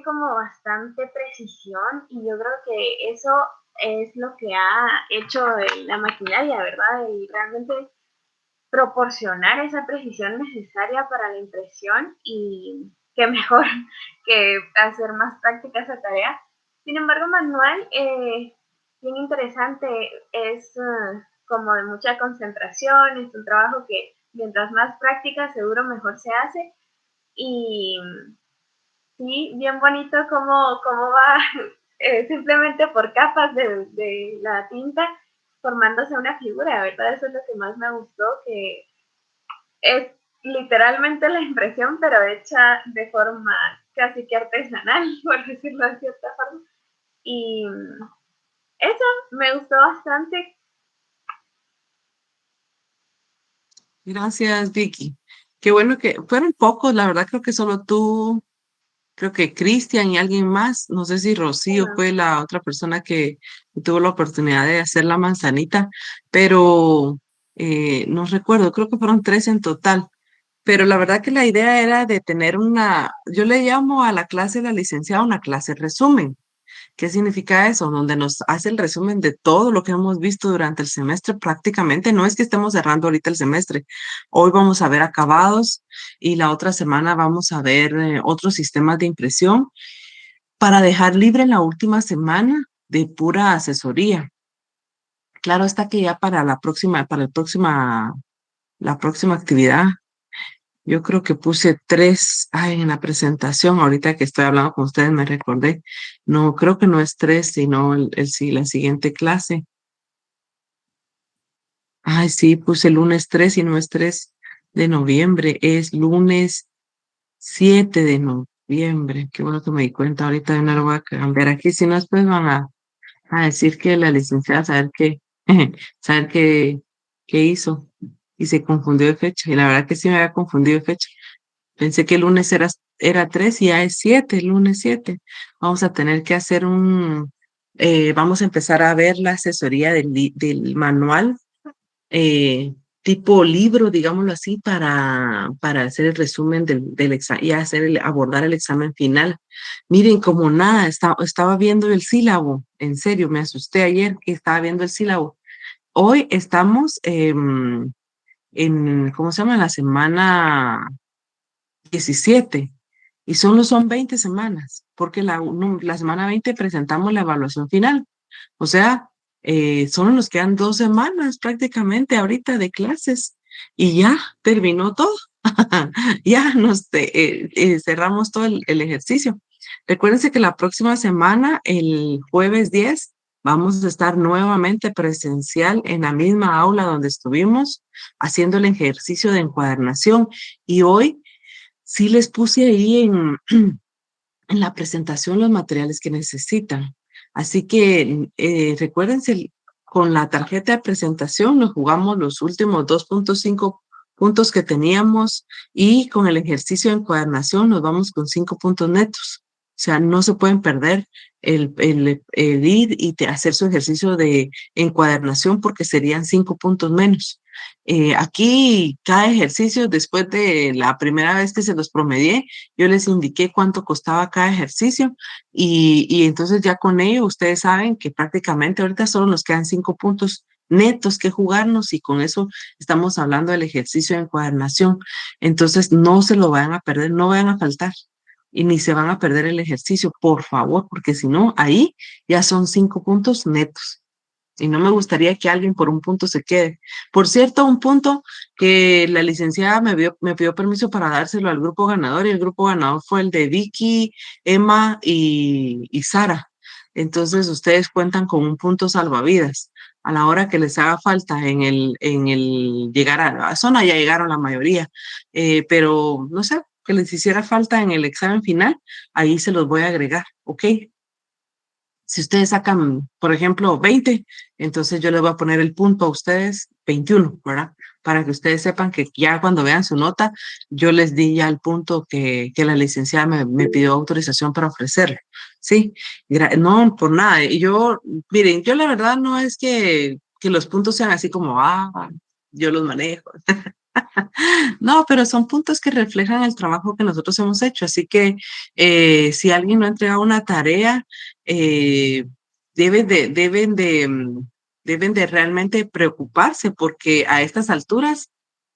como bastante precisión y yo creo que eso es lo que ha hecho la maquinaria, ¿verdad? Y realmente proporcionar esa precisión necesaria para la impresión y qué mejor que hacer más práctica esa tarea. Sin embargo, manual, bien interesante, es como de mucha concentración, es un trabajo que mientras más práctica seguro mejor se hace y sí, bien bonito cómo va simplemente por capas de la tinta formándose una figura, ¿verdad? Eso es lo que más me gustó, que es literalmente la impresión, pero hecha de forma casi que artesanal, por decirlo de cierta forma. Y eso me gustó bastante. Gracias, Vicky. Qué bueno que fueron pocos, la verdad creo que solo tú, creo que Cristian y alguien más, no sé si Rocío Bueno, fue la otra persona que tuvo la oportunidad de hacer la manzanita, pero no recuerdo, creo que fueron tres en total. Pero la verdad que la idea era de tener una, yo le llamo a la clase de la licenciada una clase resumen. ¿Qué significa eso? Donde nos hace el resumen de todo lo que hemos visto durante el semestre prácticamente. No es que estemos cerrando ahorita el semestre. Hoy vamos a ver acabados y la otra semana vamos a ver otros sistemas de impresión para dejar libre la última semana de pura asesoría. Claro está que ya para la próxima actividad, yo creo que puse tres, ay, en la presentación, ahorita que estoy hablando con ustedes me recordé, no, creo que no es tres, sino sí, la siguiente clase. Ay, sí, puse lunes 3 y no es 3 de noviembre, es lunes 7 de noviembre. Qué bueno que me di cuenta, ahorita de una lo voy a cambiar aquí, si no después van a decir que la licenciada, saber qué, saber qué hizo y se confundió de fecha, y la verdad que sí me había confundido de fecha. Pensé que el lunes era 3 y ya es 7, el lunes 7. Vamos a tener que hacer vamos a empezar a ver la asesoría del manual, eh, tipo libro, digámoslo así, para hacer el resumen del examen y abordar el examen final. Miren, como nada, estaba viendo el sílabo, en serio, me asusté ayer que estaba viendo el sílabo. Hoy estamos ¿cómo se llama? La semana 17 y solo son 20 semanas, porque la semana 20 presentamos la evaluación final. O sea, solo nos quedan 2 semanas prácticamente ahorita de clases y ya terminó todo. Ya cerramos todo el ejercicio. Recuérdense que la próxima semana, el jueves 10, vamos a estar nuevamente presencial en la misma aula donde estuvimos haciendo el ejercicio de encuadernación. Y hoy sí les puse ahí en la presentación los materiales que necesitan. Así que recuérdense, con la tarjeta de presentación nos jugamos los últimos 2.5 puntos que teníamos y con el ejercicio de encuadernación nos vamos con 5 puntos netos. O sea, no se pueden perder el ir y hacer su ejercicio de encuadernación porque serían 5 puntos menos. Aquí cada ejercicio, después de la primera vez que se los promedié, yo les indiqué cuánto costaba cada ejercicio y entonces ya con ello ustedes saben que prácticamente ahorita solo nos quedan 5 puntos netos que jugarnos y con eso estamos hablando del ejercicio de encuadernación. Entonces no se lo vayan a perder, no vayan a faltar y ni se van a perder el ejercicio, por favor, porque si no, ahí ya son 5 puntos netos y no me gustaría que alguien por un punto se quede. Por cierto, un punto que la licenciada me pidió permiso para dárselo al grupo ganador y el grupo ganador fue el de Vicky, Emma y Sara. Entonces ustedes cuentan con un punto salvavidas. A la hora que les haga falta en el llegar a la zona, ya llegaron la mayoría, pero no sé, que les hiciera falta en el examen final, ahí se los voy a agregar, ¿ok? Si ustedes sacan, por ejemplo, 20, entonces yo les voy a poner el punto a ustedes 21, ¿verdad? Para que ustedes sepan que ya cuando vean su nota, yo les di ya el punto que la licenciada me pidió autorización para ofrecerle. Sí, no, por nada. Y yo, miren, yo la verdad no es que los puntos sean así como, yo los manejo. No, pero son puntos que reflejan el trabajo que nosotros hemos hecho. Así que si alguien no ha entregado una tarea, eh, deben de, deben de, deben de realmente preocuparse porque a estas alturas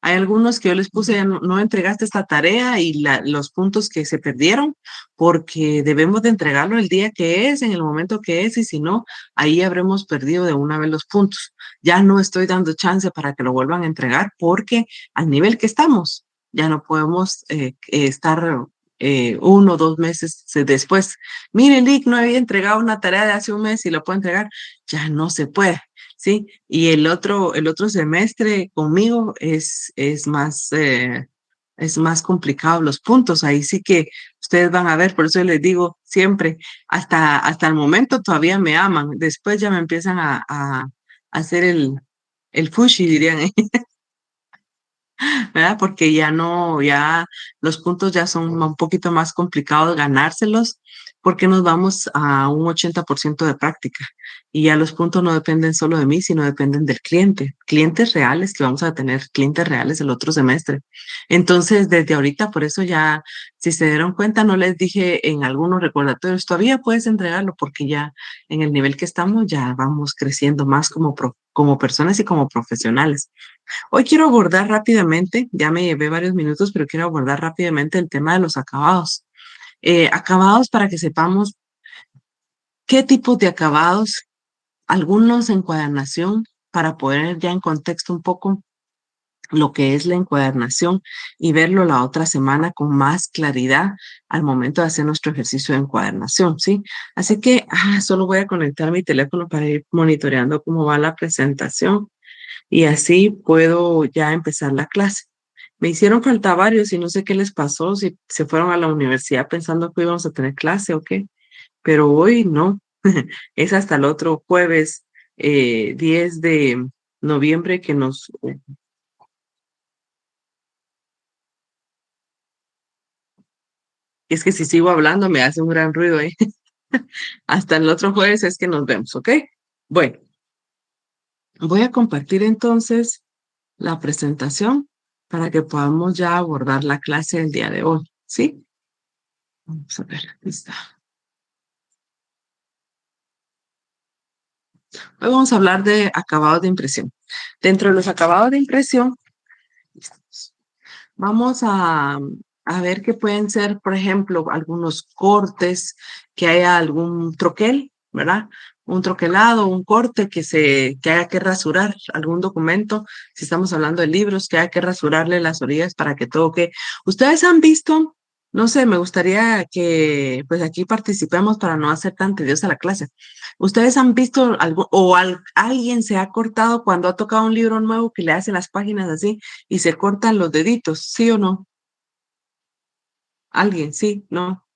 hay algunos que yo les puse, no, no entregaste esta tarea y los puntos que se perdieron porque debemos de entregarlo el día que es, en el momento que es, y si no, ahí habremos perdido de una vez los puntos. Ya no estoy dando chance para que lo vuelvan a entregar porque al nivel que estamos, ya no podemos estar 1 o 2 meses después. Mire, Lick, no había entregado una tarea de hace un mes y lo puedo entregar. Ya no se puede, ¿sí? Y el otro semestre conmigo es más complicado los puntos. Ahí sí que ustedes van a ver, por eso les digo siempre, hasta el momento todavía me aman. Después ya me empiezan a hacer el fushi, dirían. ¿Verdad? Porque ya no, ya los puntos ya son un poquito más complicados ganárselos porque nos vamos a un 80% de práctica y ya los puntos no dependen solo de mí, sino dependen del cliente, clientes reales que vamos a tener, clientes reales el otro semestre. Entonces, desde ahorita, por eso ya, si se dieron cuenta, no les dije en algunos recordatorios, todavía puedes entregarlo porque ya en el nivel que estamos ya vamos creciendo más como personas y como profesionales. Hoy quiero abordar rápidamente, ya me llevé varios minutos, pero quiero abordar rápidamente el tema de los acabados. Acabados para que sepamos qué tipos de acabados, algunos encuadernación, para poner ya en contexto un poco lo que es la encuadernación y verlo la otra semana con más claridad al momento de hacer nuestro ejercicio de encuadernación, ¿sí? Así que solo voy a conectar mi teléfono para ir monitoreando cómo va la presentación y así puedo ya empezar la clase. Me hicieron falta varios y no sé qué les pasó, si se fueron a la universidad pensando que íbamos a tener clase o qué, pero hoy no. Es hasta el otro jueves 10 de noviembre que es que si sigo hablando me hace un gran ruido, ¿eh? Hasta el otro jueves es que nos vemos, ¿ok? Bueno, voy a compartir entonces la presentación para que podamos ya abordar la clase del día de hoy, ¿sí? Vamos a ver, aquí está. Hoy vamos a hablar de acabados de impresión. Dentro de los acabados de impresión, vamos a ver que pueden ser, por ejemplo, algunos cortes, que haya algún troquel, ¿verdad? Un troquelado, un corte que haya que rasurar algún documento. Si estamos hablando de libros, que haya que rasurarle las orillas para que toque. Ustedes han visto, no sé, me gustaría que pues aquí participemos para no hacer tan tediosa la clase. ¿Ustedes han visto algo o alguien se ha cortado cuando ha tocado un libro nuevo que le hacen las páginas así y se cortan los deditos? ¿Sí o no? ¿Alguien? ¿Sí? ¿No?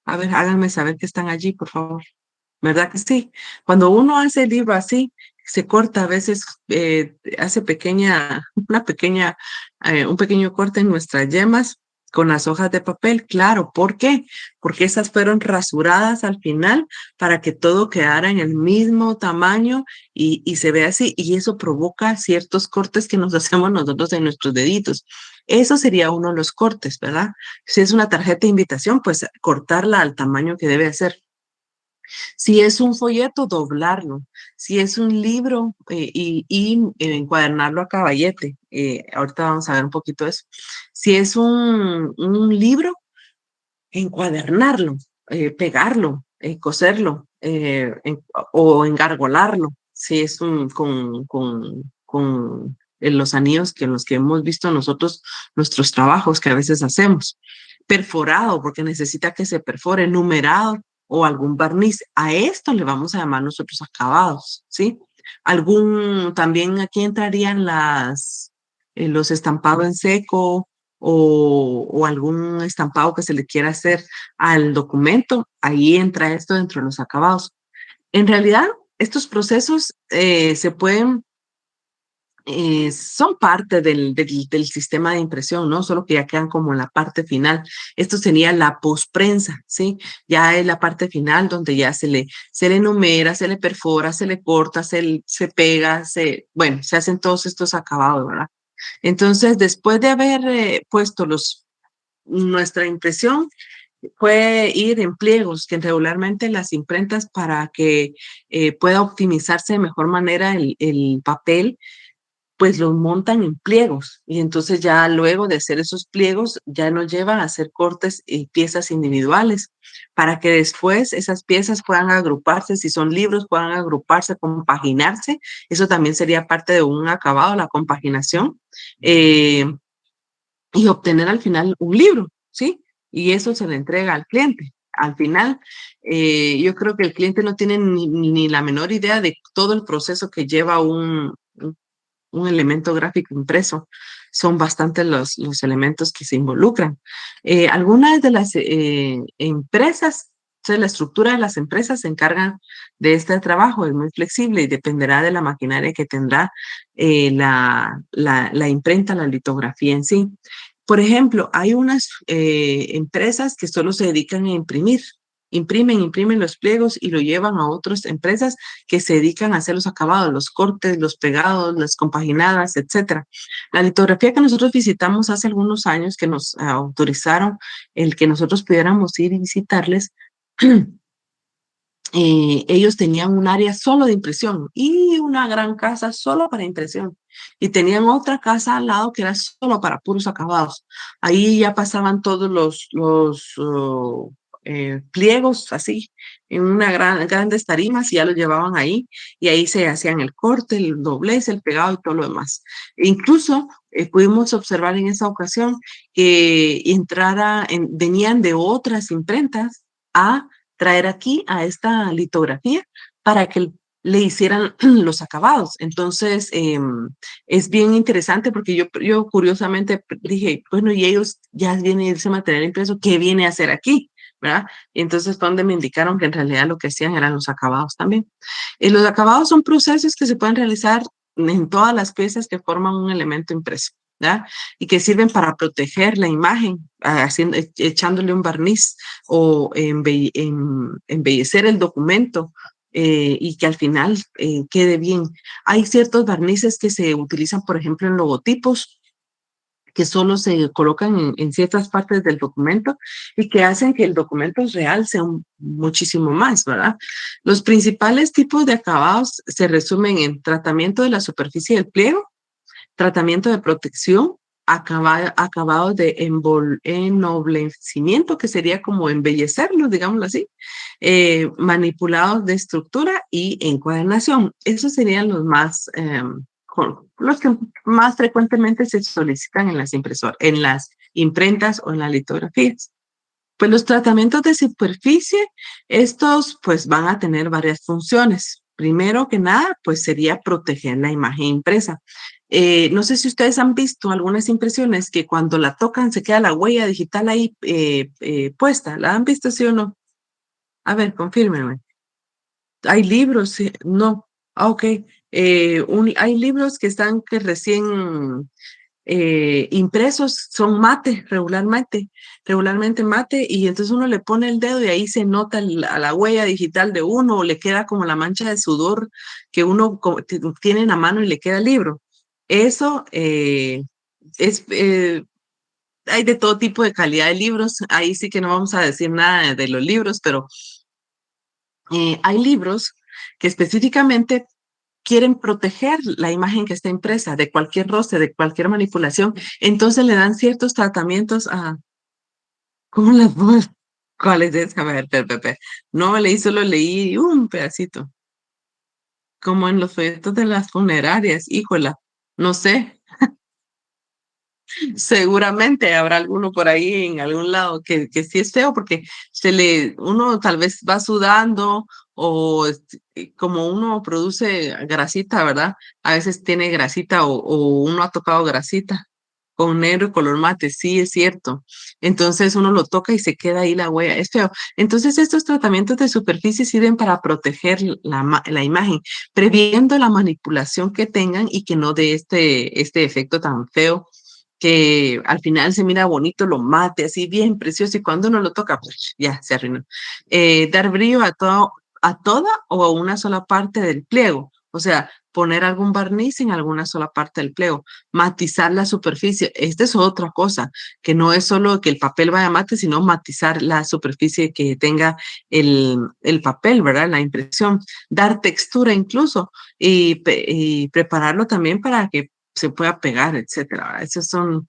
A ver, háganme saber que están allí, por favor. ¿Verdad que sí? Cuando uno hace el libro así, se corta a veces, hace un pequeño corte en nuestras yemas con las hojas de papel. Claro, ¿por qué? Porque esas fueron rasuradas al final para que todo quedara en el mismo tamaño y se ve así. Y eso provoca ciertos cortes que nos hacemos nosotros en nuestros deditos. Eso sería uno de los cortes, ¿verdad? Si es una tarjeta de invitación, pues cortarla al tamaño que debe ser. Si es un folleto, doblarlo. Si es un libro y encuadernarlo a caballete. Ahorita vamos a ver un poquito de eso. Si es un libro, encuadernarlo, pegarlo, coserlo o engargolarlo. Si es con los anillos que los que hemos visto nosotros, nuestros trabajos que a veces hacemos. Perforado, porque necesita que se perfore, numerado o algún barniz. A esto le vamos a llamar nosotros acabados, ¿sí? También aquí entrarían los estampados en seco o algún estampado que se le quiera hacer al documento. Ahí entra esto dentro de los acabados. En realidad, estos procesos son parte del sistema de impresión, ¿no? Solo que ya quedan como en la parte final. Esto sería la posprensa, ¿sí? Ya es la parte final donde ya se le numera, se le perfora, se le corta, se pega, bueno, se hacen todos estos acabados, ¿verdad? Entonces, después de haber puesto nuestra impresión, puede ir en pliegos, que regularmente las imprentas para que pueda optimizarse de mejor manera el papel, pues los montan en pliegos y entonces ya luego de hacer esos pliegos ya nos llevan a hacer cortes y piezas individuales para que después esas piezas puedan agruparse, si son libros puedan agruparse, compaginarse, eso también sería parte de un acabado, la compaginación, eh, y obtener al final un libro, ¿sí? Y eso se le entrega al cliente. Al final, yo creo que el cliente no tiene ni la menor idea de todo el proceso que lleva un elemento gráfico impreso. Son bastantes los elementos que se involucran. Algunas de las empresas, o sea, la estructura de las empresas se encargan de este trabajo, es muy flexible y dependerá de la maquinaria que tendrá la imprenta, la litografía en sí. Por ejemplo, hay unas empresas que solo se dedican a imprimir. Imprimen los pliegos y lo llevan a otras empresas que se dedican a hacer los acabados, los cortes, los pegados, las compaginadas, etcétera. La litografía que nosotros visitamos hace algunos años, que nos autorizaron el que nosotros pudiéramos ir y visitarles, ellos tenían un área solo de impresión y una gran casa solo para impresión. Y tenían otra casa al lado que era solo para puros acabados. Ahí ya pasaban todos los pliegos así, en grandes tarimas y ya los llevaban ahí. Y ahí se hacían el corte, el doblez, el pegado y todo lo demás. E incluso pudimos observar en esa ocasión que venían de otras imprentas a traer aquí a esta litografía para que le hicieran los acabados. Entonces, es bien interesante porque yo curiosamente dije, bueno, y ellos ya vienen ese material impreso, ¿qué viene a hacer aquí? ¿Verdad? Y entonces fue donde me indicaron que en realidad lo que hacían eran los acabados también. Los acabados son procesos que se pueden realizar en todas las piezas que forman un elemento impreso. ¿Ya? Y que sirven para proteger la imagen, echándole un barniz o embellecer el documento y que al final quede bien. Hay ciertos barnices que se utilizan, por ejemplo, en logotipos, que solo se colocan en ciertas partes del documento y que hacen que el documento real sea muchísimo más, ¿verdad? Los principales tipos de acabados se resumen en tratamiento de la superficie del pliego, tratamiento de protección, acabados de ennoblecimiento, que sería como embellecerlos, digámoslo así, manipulados de estructura y encuadernación. Esos serían los que más frecuentemente se solicitan en en las imprentas o en las litografías. Pues los tratamientos de superficie, estos pues van a tener varias funciones. Primero que nada, pues sería proteger la imagen impresa. No sé si ustedes han visto algunas impresiones que cuando la tocan se queda la huella digital ahí puesta. ¿La han visto, sí o no? A ver, confírmenme. Hay libros, sí, no. Ah, ok. Hay libros que están que recién impresos, son mate regularmente mate, y entonces uno le pone el dedo y ahí se nota a la huella digital de uno, o le queda como la mancha de sudor que uno tiene en la mano y le queda el libro. Eso es, hay de todo tipo de calidad de libros, ahí sí que no vamos a decir nada de los libros, pero hay libros que específicamente quieren proteger la imagen que está impresa de cualquier roce, de cualquier manipulación, entonces le dan ciertos tratamientos a, ¿cómo les puedo? ¿Cuál es esa? A ver, Pepe. No leí, solo leí un pedacito, como en los folletos de las funerarias, híjola, no sé, seguramente habrá alguno por ahí en algún lado que sí es feo porque uno tal vez va sudando o como uno produce grasita, ¿verdad? A veces tiene grasita o uno ha tocado grasita con negro y color mate, sí es cierto. Entonces uno lo toca y se queda ahí la huella, es feo. Entonces estos tratamientos de superficie sirven para proteger la imagen, previendo la manipulación que tengan y que no dé este efecto tan feo que al final se mira bonito, lo mate, así bien precioso, y cuando uno lo toca, pues ya se arruinó. Dar brillo a toda o a una sola parte del pliego. O sea, poner algún barniz en alguna sola parte del pliego, matizar la superficie. Esta es otra cosa, que no es solo que el papel vaya mate, sino matizar la superficie que tenga el papel, ¿verdad? La impresión, dar textura incluso y prepararlo también para que se pueda pegar, etcétera, ¿verdad? Esos son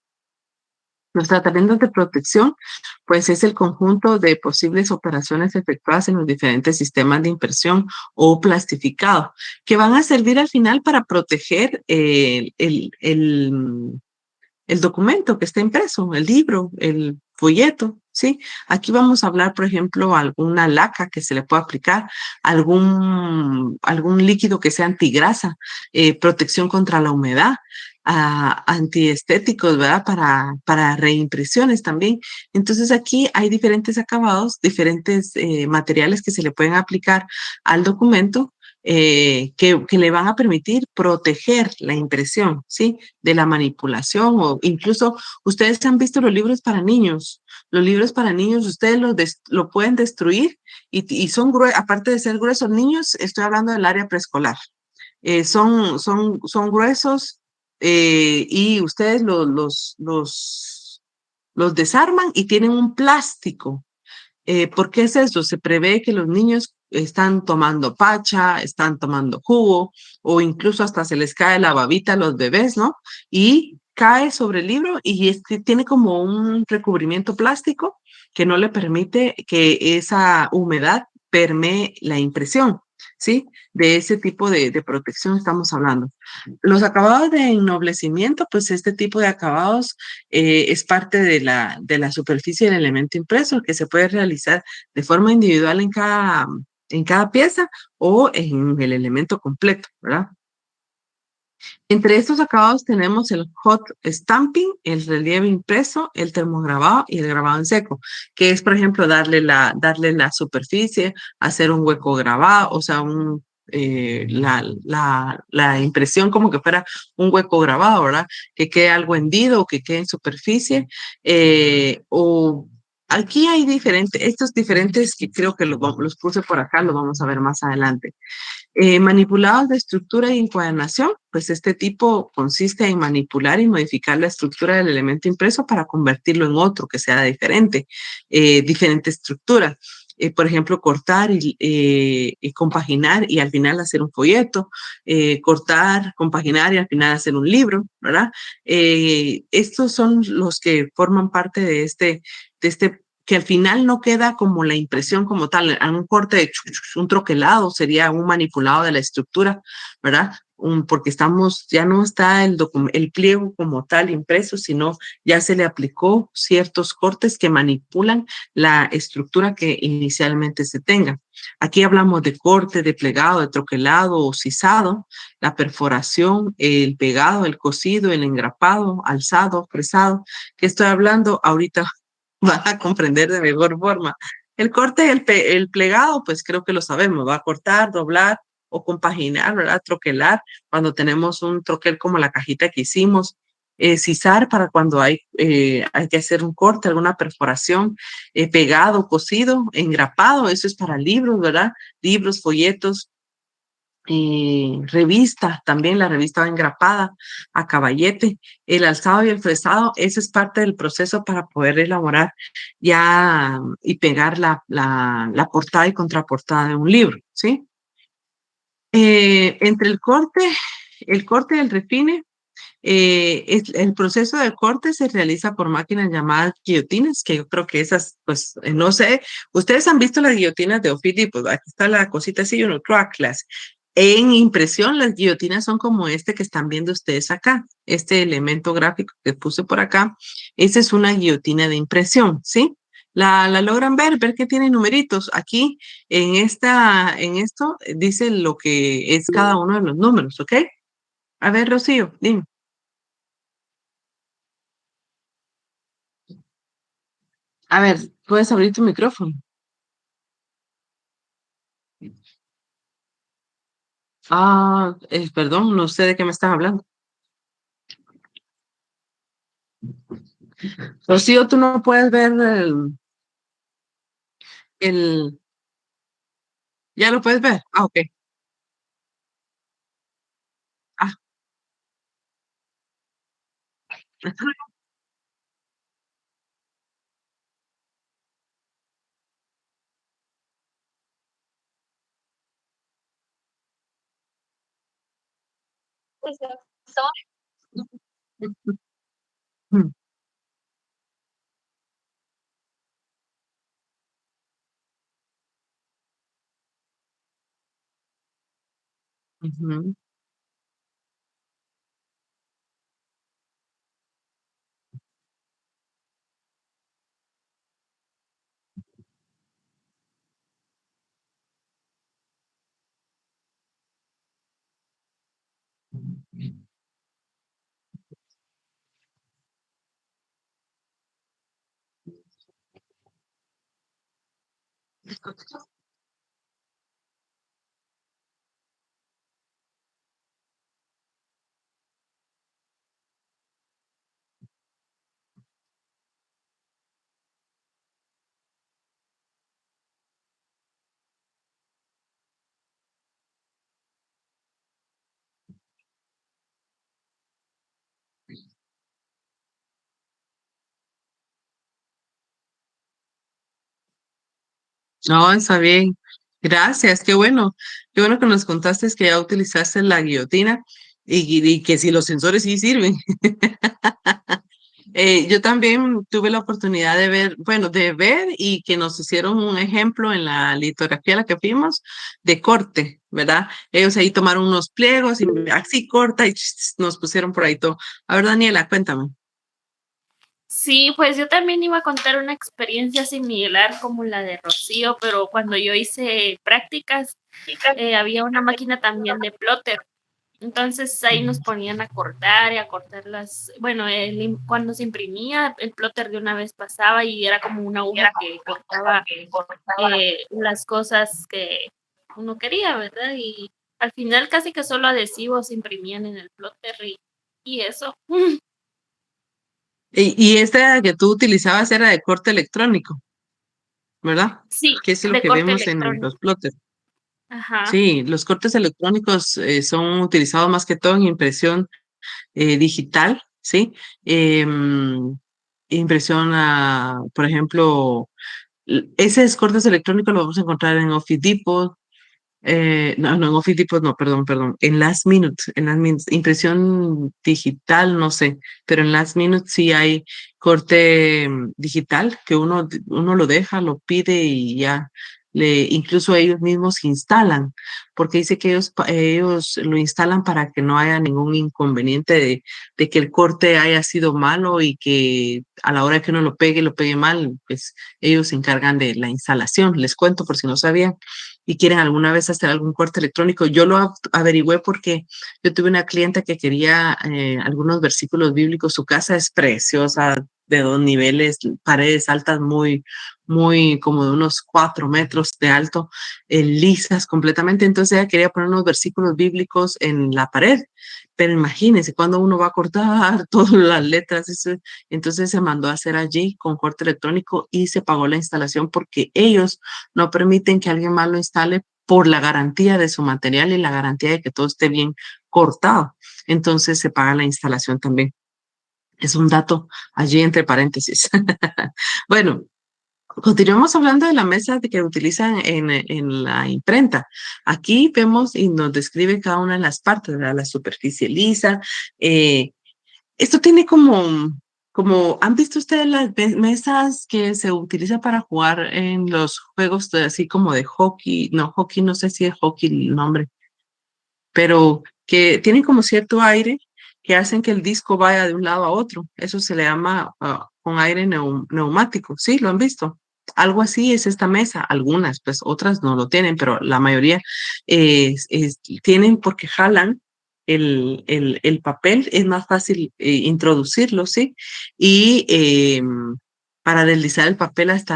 los tratamientos de protección, pues es el conjunto de posibles operaciones efectuadas en los diferentes sistemas de impresión o plastificado, que van a servir al final para proteger el documento que está impreso, el libro, el folleto, ¿sí? Aquí vamos a hablar, por ejemplo, alguna laca que se le pueda aplicar, algún líquido que sea antigrasa, protección contra la humedad, antiestéticos, ¿verdad? Para reimpresiones también. Entonces aquí hay diferentes acabados, diferentes materiales que se le pueden aplicar al documento que le van a permitir proteger la impresión, ¿sí? De la manipulación o incluso ustedes han visto los libros para niños. Los libros para niños, ustedes lo pueden destruir y son aparte de ser gruesos niños, estoy hablando del área preescolar. Son gruesos y ustedes los desarman y tienen un plástico. ¿Por qué es eso? Se prevé que los niños están tomando pacha, están tomando jugo o incluso hasta se les cae la babita a los bebés, ¿no? Y cae sobre el libro y tiene como un recubrimiento plástico que no le permite que esa humedad permee la impresión, ¿sí? De ese tipo de protección estamos hablando. Los acabados de ennoblecimiento, pues este tipo de acabados es parte de la superficie del elemento impreso que se puede realizar de forma individual en cada pieza o en el elemento completo, ¿verdad? Entre estos acabados tenemos el hot stamping, el relieve impreso, el termograbado y el grabado en seco, que es, por ejemplo, darle la superficie, hacer un hueco grabado, o sea, la impresión como que fuera un hueco grabado, ¿verdad? Que quede algo hendido o que quede en superficie. O aquí hay estos diferentes que creo que los puse por acá, los vamos a ver más adelante. Manipulados de estructura y encuadernación, pues este tipo consiste en manipular y modificar la estructura del elemento impreso para convertirlo en otro que sea diferente, diferente estructura. Por ejemplo, cortar y compaginar y al final hacer un folleto, cortar, compaginar y al final hacer un libro, ¿verdad? Estos son los que forman parte de este que al final no queda como la impresión como tal, un corte de un troquelado sería un manipulado de la estructura, ¿verdad? Porque ya no está el pliego como tal impreso, sino ya se le aplicó ciertos cortes que manipulan la estructura que inicialmente se tenga. Aquí hablamos de corte, de plegado, de troquelado o sisado, la perforación, el pegado, el cosido, el engrapado, alzado, fresado. ¿Qué estoy hablando ahorita? Van a comprender de mejor forma. El corte y el plegado, pues creo que lo sabemos, va a cortar, doblar o compaginar, ¿verdad? Troquelar, cuando tenemos un troquel como la cajita que hicimos. Sisar para cuando hay que hacer un corte, alguna perforación, pegado, cosido, engrapado, eso es para libros, ¿verdad? Libros, folletos, revista, también la revista va engrapada a caballete, el alzado y el fresado, eso es parte del proceso para poder elaborar ya y pegar la portada y contraportada de un libro, ¿sí? Entre el corte y el refine, el proceso de corte se realiza por máquinas llamadas guillotinas, que yo creo que esas, pues, no sé, ustedes han visto las guillotinas de Office, pues aquí está la cosita así, uno class. En impresión, las guillotinas son como este que están viendo ustedes acá, este elemento gráfico que puse por acá, esa es una guillotina de impresión, ¿sí? La logran ver que tiene numeritos. Aquí en esto dice lo que es cada uno de los números, ¿ok? A ver, Rocío, dime. A ver, puedes abrir tu micrófono. Perdón, no sé de qué me estás hablando. Rocío, tú no puedes ver el, ¿ya lo puedes ver? Ah, ok. Ujú. No, está bien. Gracias, qué bueno. Qué bueno que nos contaste que ya utilizaste la guillotina y que si los sensores sí sirven. Yo también tuve la oportunidad de ver, bueno, de ver y que nos hicieron un ejemplo en la litografía a la que fuimos de corte, ¿verdad? Ellos ahí tomaron unos pliegos y así corta y nos pusieron por ahí todo. A ver, Daniela, cuéntame. Sí, pues yo también iba a contar una experiencia similar como la de Rocío, pero cuando yo hice prácticas, había una máquina también de plotter. Entonces ahí nos ponían a cortar y a cortar bueno, cuando se imprimía, el plotter de una vez pasaba y era como una aguja que cortaba las cosas que uno quería, ¿verdad? Y al final casi que solo adhesivos se imprimían en el plotter y eso. Y esta que tú utilizabas era de corte electrónico, ¿verdad? Sí, Que es lo de que corte vemos en electrónico. los plotters. Ajá. Sí, los cortes electrónicos son utilizados más que todo en impresión digital, ¿sí? Impresión, por ejemplo, esos cortes electrónicos los vamos a encontrar en Office Depot, no, en Office Depot, no, perdón, en Last Minutes, impresión digital, no sé, pero en Last Minute sí hay corte digital que uno lo deja, lo pide y ya, incluso ellos mismos instalan, porque dice que ellos lo instalan para que no haya ningún inconveniente de que el corte haya sido malo y que a la hora que uno lo pegue mal, pues ellos se encargan de la instalación. Les cuento por si no sabían y quieren alguna vez hacer algún corte electrónico. Yo lo averigüé porque yo tuve una clienta que quería algunos versículos bíblicos. Su casa es preciosa, de 2 niveles, paredes altas muy como de unos 4 metros de alto, lisas completamente. Entonces ella quería poner unos versículos bíblicos en la pared. Pero imagínense, cuando uno va a cortar todas las letras, entonces se mandó a hacer allí con corte electrónico y se pagó la instalación porque ellos no permiten que alguien más lo instale por la garantía de su material y la garantía de que todo esté bien cortado. Entonces se paga la instalación también. Es un dato allí entre paréntesis. Bueno, continuamos hablando de la mesa que utilizan en la imprenta. Aquí vemos y nos describe cada una de las partes, ¿verdad? La superficie lisa, eh, esto tiene ¿han visto ustedes las mesas que se utilizan para jugar en los juegos así como de hockey? No, hockey, no sé si es hockey el nombre, pero que tienen como cierto aire que hacen que el disco vaya de un lado a otro. Eso se le llama con aire neumático. ¿Sí? ¿Lo han visto? Algo así es esta mesa. Algunas, pues otras no lo tienen, pero la mayoría tienen porque jalan el papel. Es más fácil introducirlo, ¿sí? Y para deslizar el papel hasta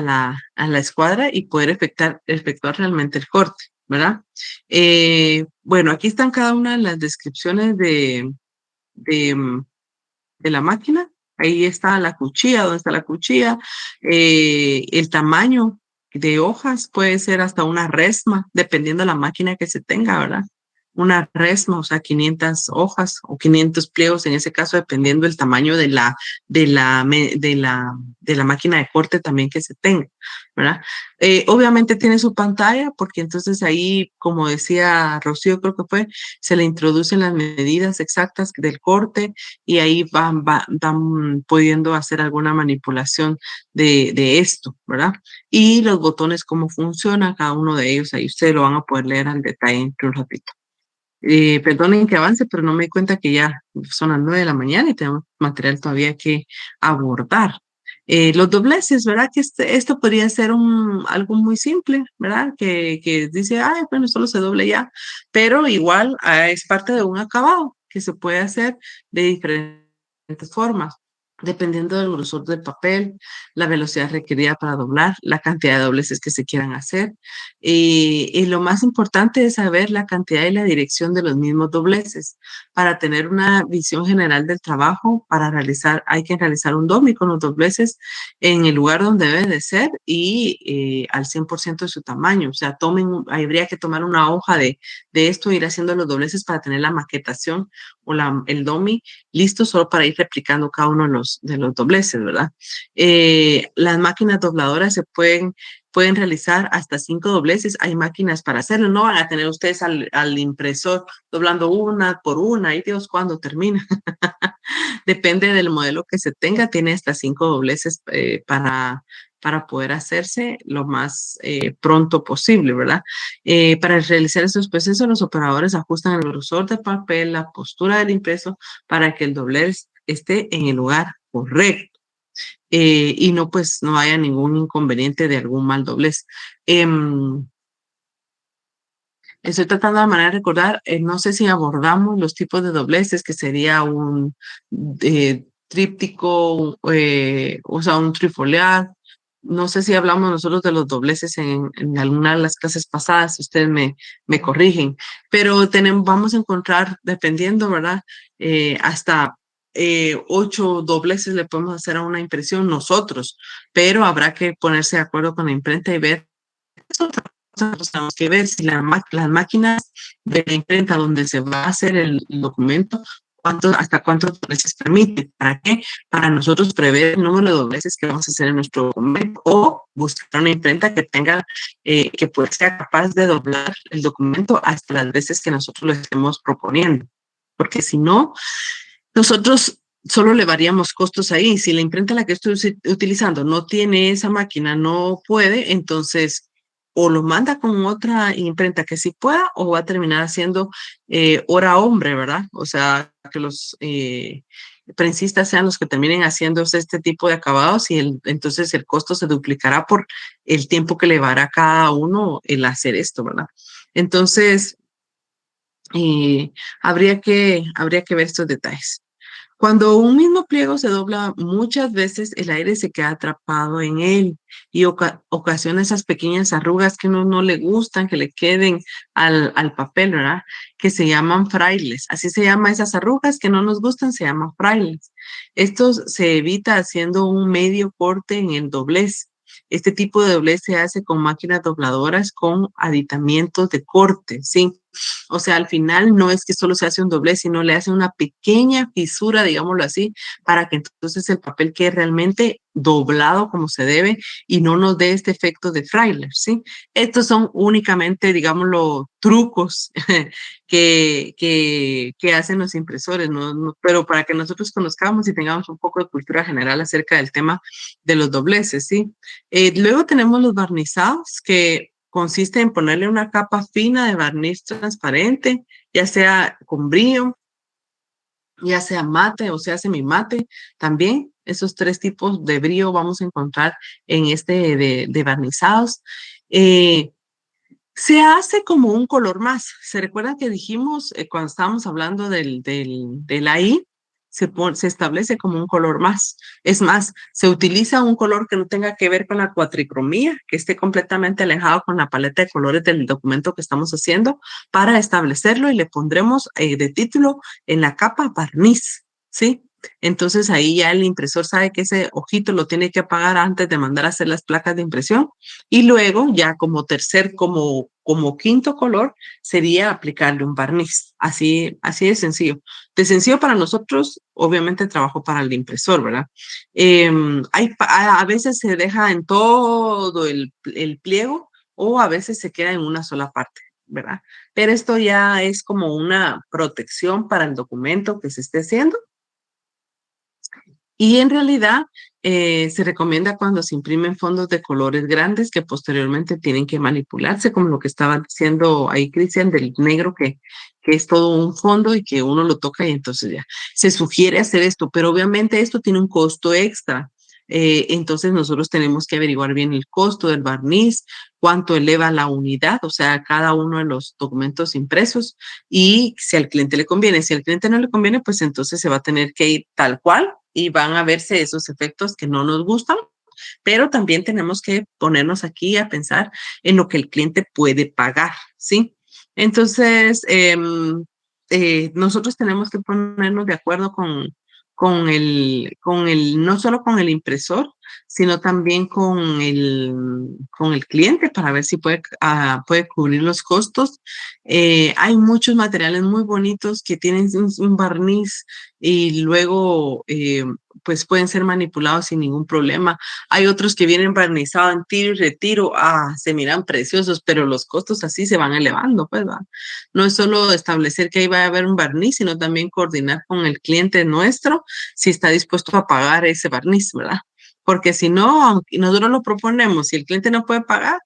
a la escuadra y poder efectuar realmente el corte, ¿verdad? Bueno, aquí están cada una de las descripciones de, mm, de la máquina. Ahí está la cuchilla, donde está la cuchilla, el tamaño de hojas puede ser hasta una resma, dependiendo de la máquina que se tenga, ¿verdad? una resma, o sea, 500 hojas o 500 pliegos, en ese caso, dependiendo del tamaño de la máquina de corte también que se tenga, ¿verdad? Obviamente tiene su pantalla, porque entonces ahí, como decía Rocío, creo que fue, se le introducen las medidas exactas del corte y ahí van pudiendo hacer alguna manipulación de esto, ¿verdad? Y los botones, cómo funcionan cada uno de ellos, ahí ustedes lo van a poder leer al detalle entre un ratito. Perdonen que avance, pero no me di cuenta que ya son las 9 de la mañana y tenemos material todavía que abordar. Los dobleces, ¿verdad? Que esto podría ser algo muy simple, ¿verdad? Que dice, ay, bueno, solo se doble ya, pero igual es parte de un acabado que se puede hacer de diferentes formas, dependiendo del grosor del papel, la velocidad requerida para doblar, la cantidad de dobleces que se quieran hacer. Y lo más importante es saber la cantidad y la dirección de los mismos dobleces. Para tener una visión general del trabajo, hay que realizar un domi con los dobleces en el lugar donde debe de ser y al 100% de su tamaño. O sea, habría que tomar una hoja de esto, ir haciendo los dobleces para tener la maquetación o el domi listo solo para ir replicando cada uno de los dobleces, ¿verdad? Las máquinas dobladoras pueden realizar hasta 5 dobleces. Hay máquinas para hacerlo. No van a tener ustedes al impresor doblando una por una. Y Dios, ¿cuándo termina? Depende del modelo que se tenga. Tiene hasta 5 dobleces para poder hacerse lo más pronto posible, ¿verdad? Para realizar estos procesos, los operadores ajustan el grosor del papel, la postura del impreso, para que el doblez esté en el lugar correcto. Y no, pues, no haya ningún inconveniente de algún mal doblez. Estoy tratando de manera de recordar, no sé si abordamos los tipos de dobleces, que sería un tríptico, o sea, un trifoliar. No sé si hablamos nosotros de los dobleces en alguna de las clases pasadas, ustedes me corrigen, pero vamos a encontrar, dependiendo, ¿verdad? Hasta 8 dobleces le podemos hacer a una impresión nosotros, pero habrá que ponerse de acuerdo con la imprenta y ver. Nosotros tenemos que ver si las máquinas de la imprenta donde se va a hacer el documento, hasta cuántos dobleces permite. ¿Para qué? Para nosotros prever el número de dobleces que vamos a hacer en nuestro documento o buscar una imprenta que tenga, que sea capaz de doblar el documento hasta las veces que nosotros lo estemos proponiendo. Porque si no, nosotros solo le variamos costos ahí. Si la imprenta la que estoy utilizando no tiene esa máquina, no puede, entonces o lo manda con otra imprenta que sí pueda o va a terminar haciendo hora hombre, ¿verdad? O sea, que los prensistas sean los que terminen haciendo este tipo de acabados y entonces el costo se duplicará por el tiempo que le va a cada uno el hacer esto, ¿verdad? Entonces, habría que ver estos detalles. Cuando un mismo pliego se dobla muchas veces, el aire se queda atrapado en él y ocasiona esas pequeñas arrugas que a uno no le gustan, que le queden al papel, ¿verdad? Que se llaman frailes. Así se llaman esas arrugas que no nos gustan, se llaman frailes. Esto se evita haciendo un medio corte en el doblez. Este tipo de doblez se hace con máquinas dobladoras con aditamientos de corte, ¿sí? O sea, al final no es que solo se hace un doblez, sino le hace una pequeña fisura, digámoslo así, para que entonces el papel quede realmente doblado como se debe y no nos dé este efecto de frailer, ¿sí? Estos son únicamente, digámoslo, trucos que hacen los impresores, ¿no? Pero para que nosotros conozcamos y tengamos un poco de cultura general acerca del tema de los dobleces, ¿sí? Luego tenemos los barnizados, que consiste en ponerle una capa fina de barniz transparente, ya sea con brillo, ya sea mate o sea semimate. También esos 3 tipos de brillo vamos a encontrar en de barnizados. Se hace como un color más. ¿Se recuerdan que dijimos cuando estábamos hablando del AI? Se establece como un color más. Es más, se utiliza un color que no tenga que ver con la cuatricromía, que esté completamente alejado con la paleta de colores del documento que estamos haciendo para establecerlo y le pondremos de título en la capa barniz, ¿sí? Entonces ahí ya el impresor sabe que ese ojito lo tiene que apagar antes de mandar a hacer las placas de impresión. Y luego ya como quinto color sería aplicarle un barniz. Así de sencillo. De sencillo para nosotros, obviamente trabajo para el impresor, ¿verdad? A veces se deja en todo el pliego o a veces se queda en una sola parte, ¿verdad? Pero esto ya es como una protección para el documento que se esté haciendo. Y en realidad se recomienda cuando se imprimen fondos de colores grandes que posteriormente tienen que manipularse, como lo que estaba diciendo ahí Cristian, del negro que es todo un fondo y que uno lo toca y entonces ya se sugiere hacer esto, pero obviamente esto tiene un costo extra. Entonces nosotros tenemos que averiguar bien el costo del barniz, cuánto eleva la unidad, o sea, cada uno de los documentos impresos y si al cliente le conviene. Si al cliente no le conviene, pues entonces se va a tener que ir tal cual y van a verse esos efectos que no nos gustan, pero también tenemos que ponernos aquí a pensar en lo que el cliente puede pagar, ¿sí? Entonces, nosotros tenemos que ponernos de acuerdo no solo con el impresor, sino también con el cliente para ver si puede cubrir los costos. Hay muchos materiales muy bonitos que tienen un barniz y luego pues pueden ser manipulados sin ningún problema. Hay otros que vienen barnizados en tiro y retiro, se miran preciosos, pero los costos así se van elevando, pues, ¿va? No es solo establecer que ahí va a haber un barniz, sino también coordinar con el cliente nuestro si está dispuesto a pagar ese barniz, ¿verdad? Porque si no, aunque nosotros lo proponemos, si el cliente no puede pagar,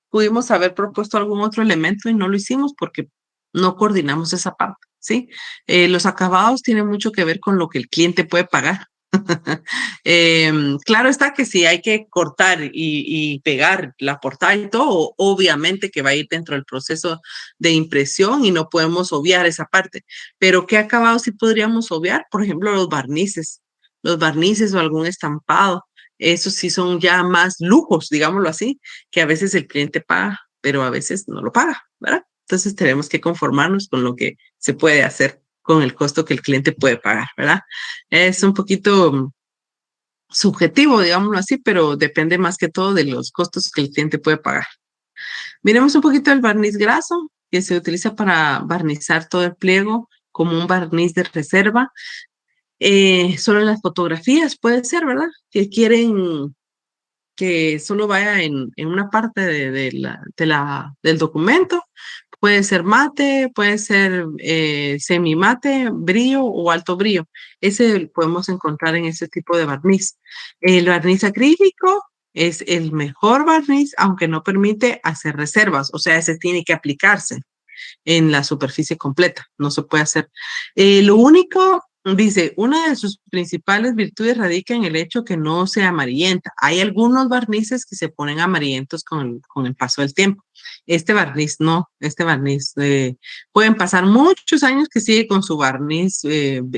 pudimos haber propuesto algún otro elemento y no lo hicimos porque no coordinamos esa parte, ¿sí? Los acabados tienen mucho que ver con lo que el cliente puede pagar. Claro está que si hay que cortar y pegar la portada y todo, obviamente que va a ir dentro del proceso de impresión y no podemos obviar esa parte. Pero ¿qué acabados sí podríamos obviar? Por ejemplo, los barnices o algún estampado. Esos sí son ya más lujos, digámoslo así, que a veces el cliente paga, pero a veces no lo paga, ¿verdad? Entonces tenemos que conformarnos con lo que se puede hacer con el costo que el cliente puede pagar, ¿verdad? Es un poquito subjetivo, digámoslo así, pero depende más que todo de los costos que el cliente puede pagar. Miremos un poquito el barniz graso, que se utiliza para barnizar todo el pliego como un barniz de reserva. Solo en las fotografías puede ser, ¿verdad? Que quieren que solo vaya en una parte del documento. Puede ser mate, puede ser semimate, brillo o alto brillo. Ese podemos encontrar en ese tipo de barniz. El barniz acrílico es el mejor barniz, aunque no permite hacer reservas, o sea, ese tiene que aplicarse en la superficie completa, no se puede hacer. Lo único, dice, una de sus principales virtudes radica en el hecho que no se amarillenta. Hay algunos barnices que se ponen amarillentos con el paso del tiempo. Este barniz no, pueden pasar muchos años que sigue con su barniz,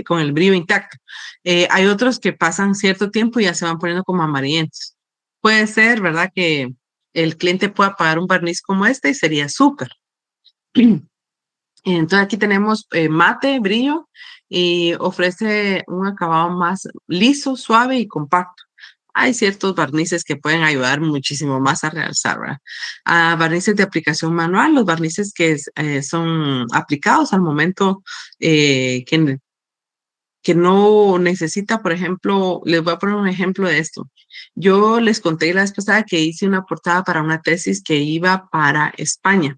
con el brillo intacto. Hay otros que pasan cierto tiempo y ya se van poniendo como amarillentos. Puede ser, ¿verdad? Que el cliente pueda pagar un barniz como este y sería súper. Entonces aquí tenemos mate, brillo y ofrece un acabado más liso, suave y compacto. Hay ciertos barnices que pueden ayudar muchísimo más a realzar, ¿verdad? Barnices de aplicación manual, los barnices que son aplicados al momento que no necesita, por ejemplo, les voy a poner un ejemplo de esto. Yo les conté la vez pasada que hice una portada para una tesis que iba para España.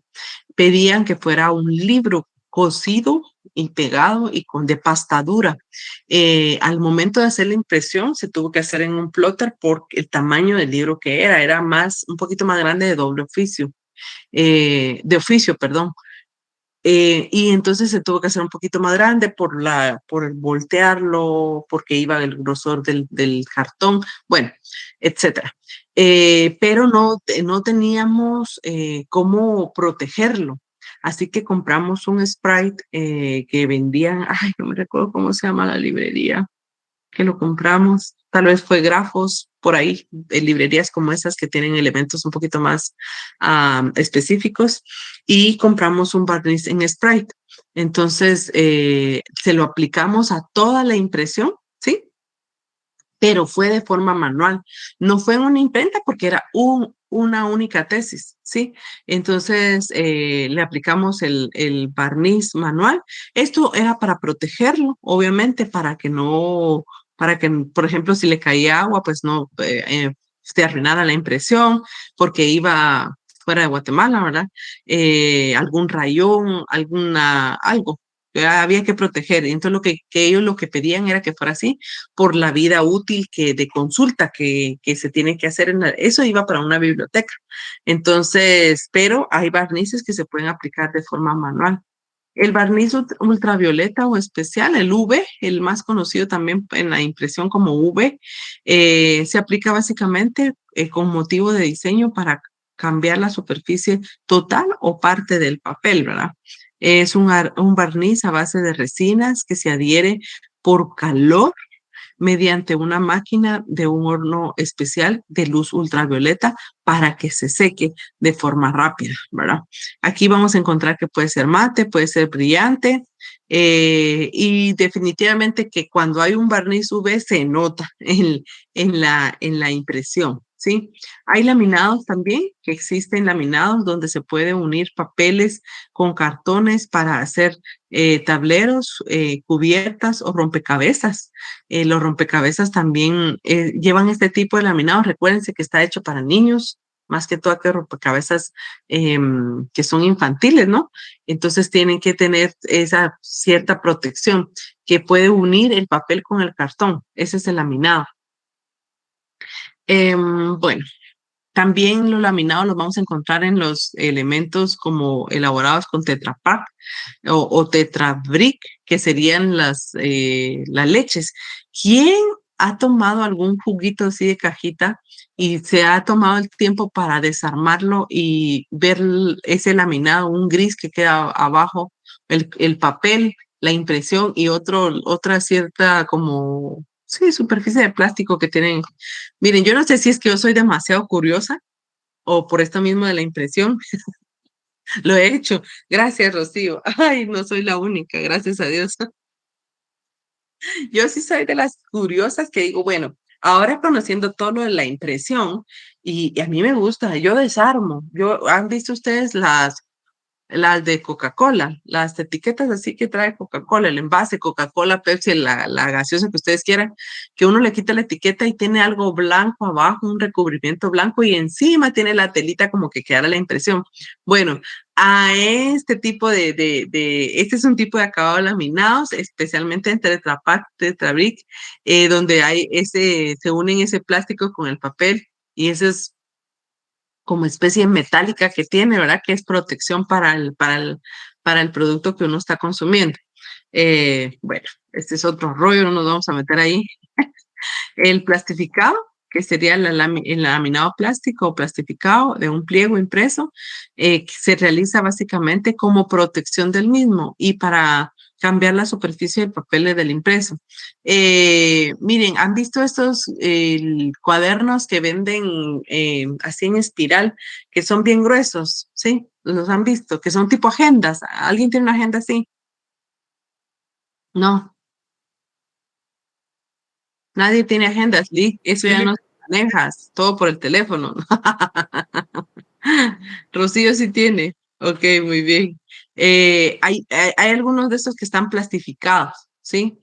Pedían que fuera un libro cosido y pegado y de pasta dura. Al momento de hacer la impresión se tuvo que hacer en un plotter por el tamaño del libro que era un poquito más grande de oficio, perdón. Y entonces se tuvo que hacer un poquito más grande por el voltearlo, porque iba el grosor del cartón, bueno, etcétera. Pero no teníamos cómo protegerlo. Así que compramos un Sprite que vendían, ay, no me recuerdo cómo se llama la librería, que lo compramos, tal vez fue Grafos, por ahí, librerías como esas que tienen elementos un poquito más específicos, y compramos un barniz en Sprite. Entonces, se lo aplicamos a toda la impresión, ¿sí? Pero fue de forma manual. No fue en una imprenta porque era una única tesis, ¿sí? Entonces, le aplicamos el barniz manual. Esto era para protegerlo, obviamente, para que, por ejemplo, si le caía agua, pues no se arruinara la impresión, porque iba fuera de Guatemala, ¿verdad? Algún rayón, algo que había que proteger. Entonces, que ellos lo que pedían era que fuera así por la vida útil de consulta que se tiene que hacer. Eso iba para una biblioteca. Entonces, pero hay barnices que se pueden aplicar de forma manual. El barniz ultravioleta o especial, el UV, el más conocido también en la impresión como UV, se aplica básicamente con motivo de diseño para cambiar la superficie total o parte del papel, ¿verdad? Es un barniz a base de resinas que se adhiere por calor mediante una máquina de un horno especial de luz ultravioleta para que se seque de forma rápida, ¿verdad? Aquí vamos a encontrar que puede ser mate, puede ser brillante, y definitivamente que cuando hay un barniz UV se nota en la impresión, ¿sí? Hay laminados también, que existen laminados donde se puede unir papeles con cartones para hacer tableros, cubiertas o rompecabezas. Los rompecabezas también llevan este tipo de laminados. Recuérdense que está hecho para niños, más que todo que rompecabezas que son infantiles, ¿no? Entonces tienen que tener esa cierta protección que puede unir el papel con el cartón. Ese es el laminado. Bueno, también los laminados los vamos a encontrar en los elementos como elaborados con Tetra Pak o Tetra Brick, que serían las leches. ¿Quién ha tomado algún juguito así de cajita y se ha tomado el tiempo para desarmarlo y ver ese laminado, un gris que queda abajo, el papel, la impresión y otra cierta como, sí, superficie de plástico que tienen? Miren, yo no sé si es que yo soy demasiado curiosa o por esto mismo de la impresión, lo he hecho. Gracias, Rocío. Ay, no soy la única, gracias a Dios. Yo sí soy de las curiosas que digo, bueno, ahora conociendo todo lo de la impresión, y a mí me gusta, yo desarmo. ¿Han visto ustedes las de Coca-Cola, las etiquetas así que trae Coca-Cola, el envase, Coca-Cola, Pepsi, la gaseosa que ustedes quieran, que uno le quita la etiqueta y tiene algo blanco abajo, un recubrimiento blanco y encima tiene la telita como que queda la impresión? Bueno, a este tipo este es un tipo de acabado laminados, especialmente en Tetra Pak, Tetra Brick, donde se unen ese plástico con el papel y ese es como especie metálica que tiene, ¿verdad? Que es protección para el producto que uno está consumiendo. Bueno, este es otro rollo, no nos vamos a meter ahí. El plastificado, que sería el laminado plástico o plastificado de un pliego impreso, que se realiza básicamente como protección del mismo y para cambiar la superficie del papel del impreso. Miren, ¿han visto estos cuadernos que venden así en espiral, que son bien gruesos? ¿Sí? ¿Los han visto? Que son tipo agendas. ¿Alguien tiene una agenda así? No, nadie tiene agendas, Lick. Eso ya no se maneja, todo por el teléfono. Rocío sí tiene. Ok, muy bien. Hay algunos de estos que están plastificados, ¿sí?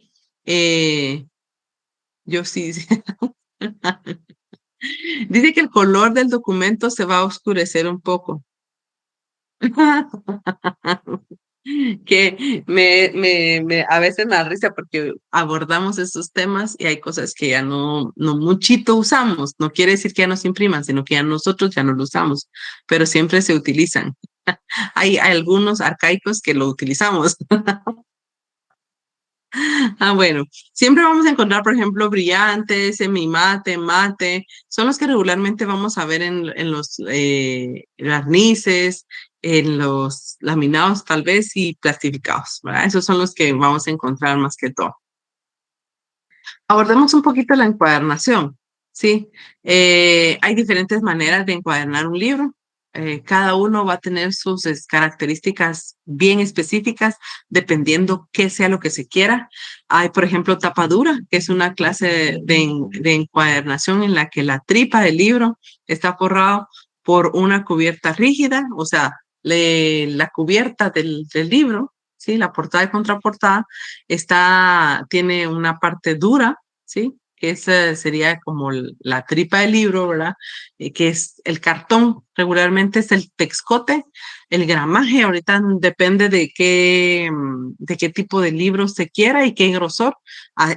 Yo sí. Dice que el color del documento se va a oscurecer un poco. Que a veces me da risa porque abordamos esos temas y hay cosas que ya no muchito usamos. No quiere decir que ya no se impriman, sino que ya nosotros ya no lo usamos, pero siempre se utilizan. Hay algunos arcaicos que lo utilizamos. Bueno, siempre vamos a encontrar, por ejemplo, brillantes, semimate, mate, son los que regularmente vamos a ver en los barnices, en los laminados tal vez y plastificados, ¿verdad? Esos son los que vamos a encontrar más que todo. Abordemos un poquito la encuadernación, ¿sí? Hay diferentes maneras de encuadernar un libro. cada uno va a tener sus características bien específicas dependiendo qué sea lo que se quiera. Hay, por ejemplo, tapadura, que es una clase de encuadernación en la que la tripa del libro está forrado por una cubierta rígida, o sea, la cubierta del libro, ¿sí? La portada y contraportada tiene una parte dura, ¿sí? Que esa sería como la tripa del libro, ¿verdad? Que es el cartón, regularmente es el texcote, el gramaje, ahorita depende de qué tipo de libro se quiera y qué grosor.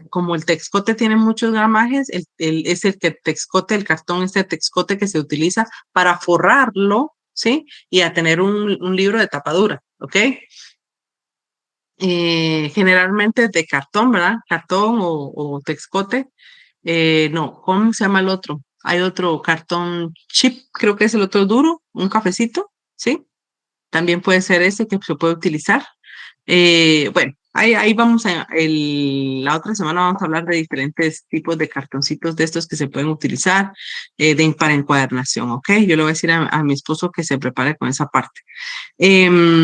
Como el texcote tiene muchos gramajes, es el que texcote, el cartón es el texcote que se utiliza para forrarlo, ¿sí? Y a tener un libro de tapadura, ¿ok? Generalmente de cartón, ¿verdad? Cartón o texcote. No, ¿cómo se llama el otro? Hay otro cartón chip, creo que es el otro duro, un cafecito, ¿sí? También puede ser ese que se puede utilizar. Bueno, ahí vamos la otra semana vamos a hablar de diferentes tipos de cartoncitos de estos que se pueden utilizar para encuadernación, ¿ok? Yo le voy a decir a mi esposo que se prepare con esa parte. Es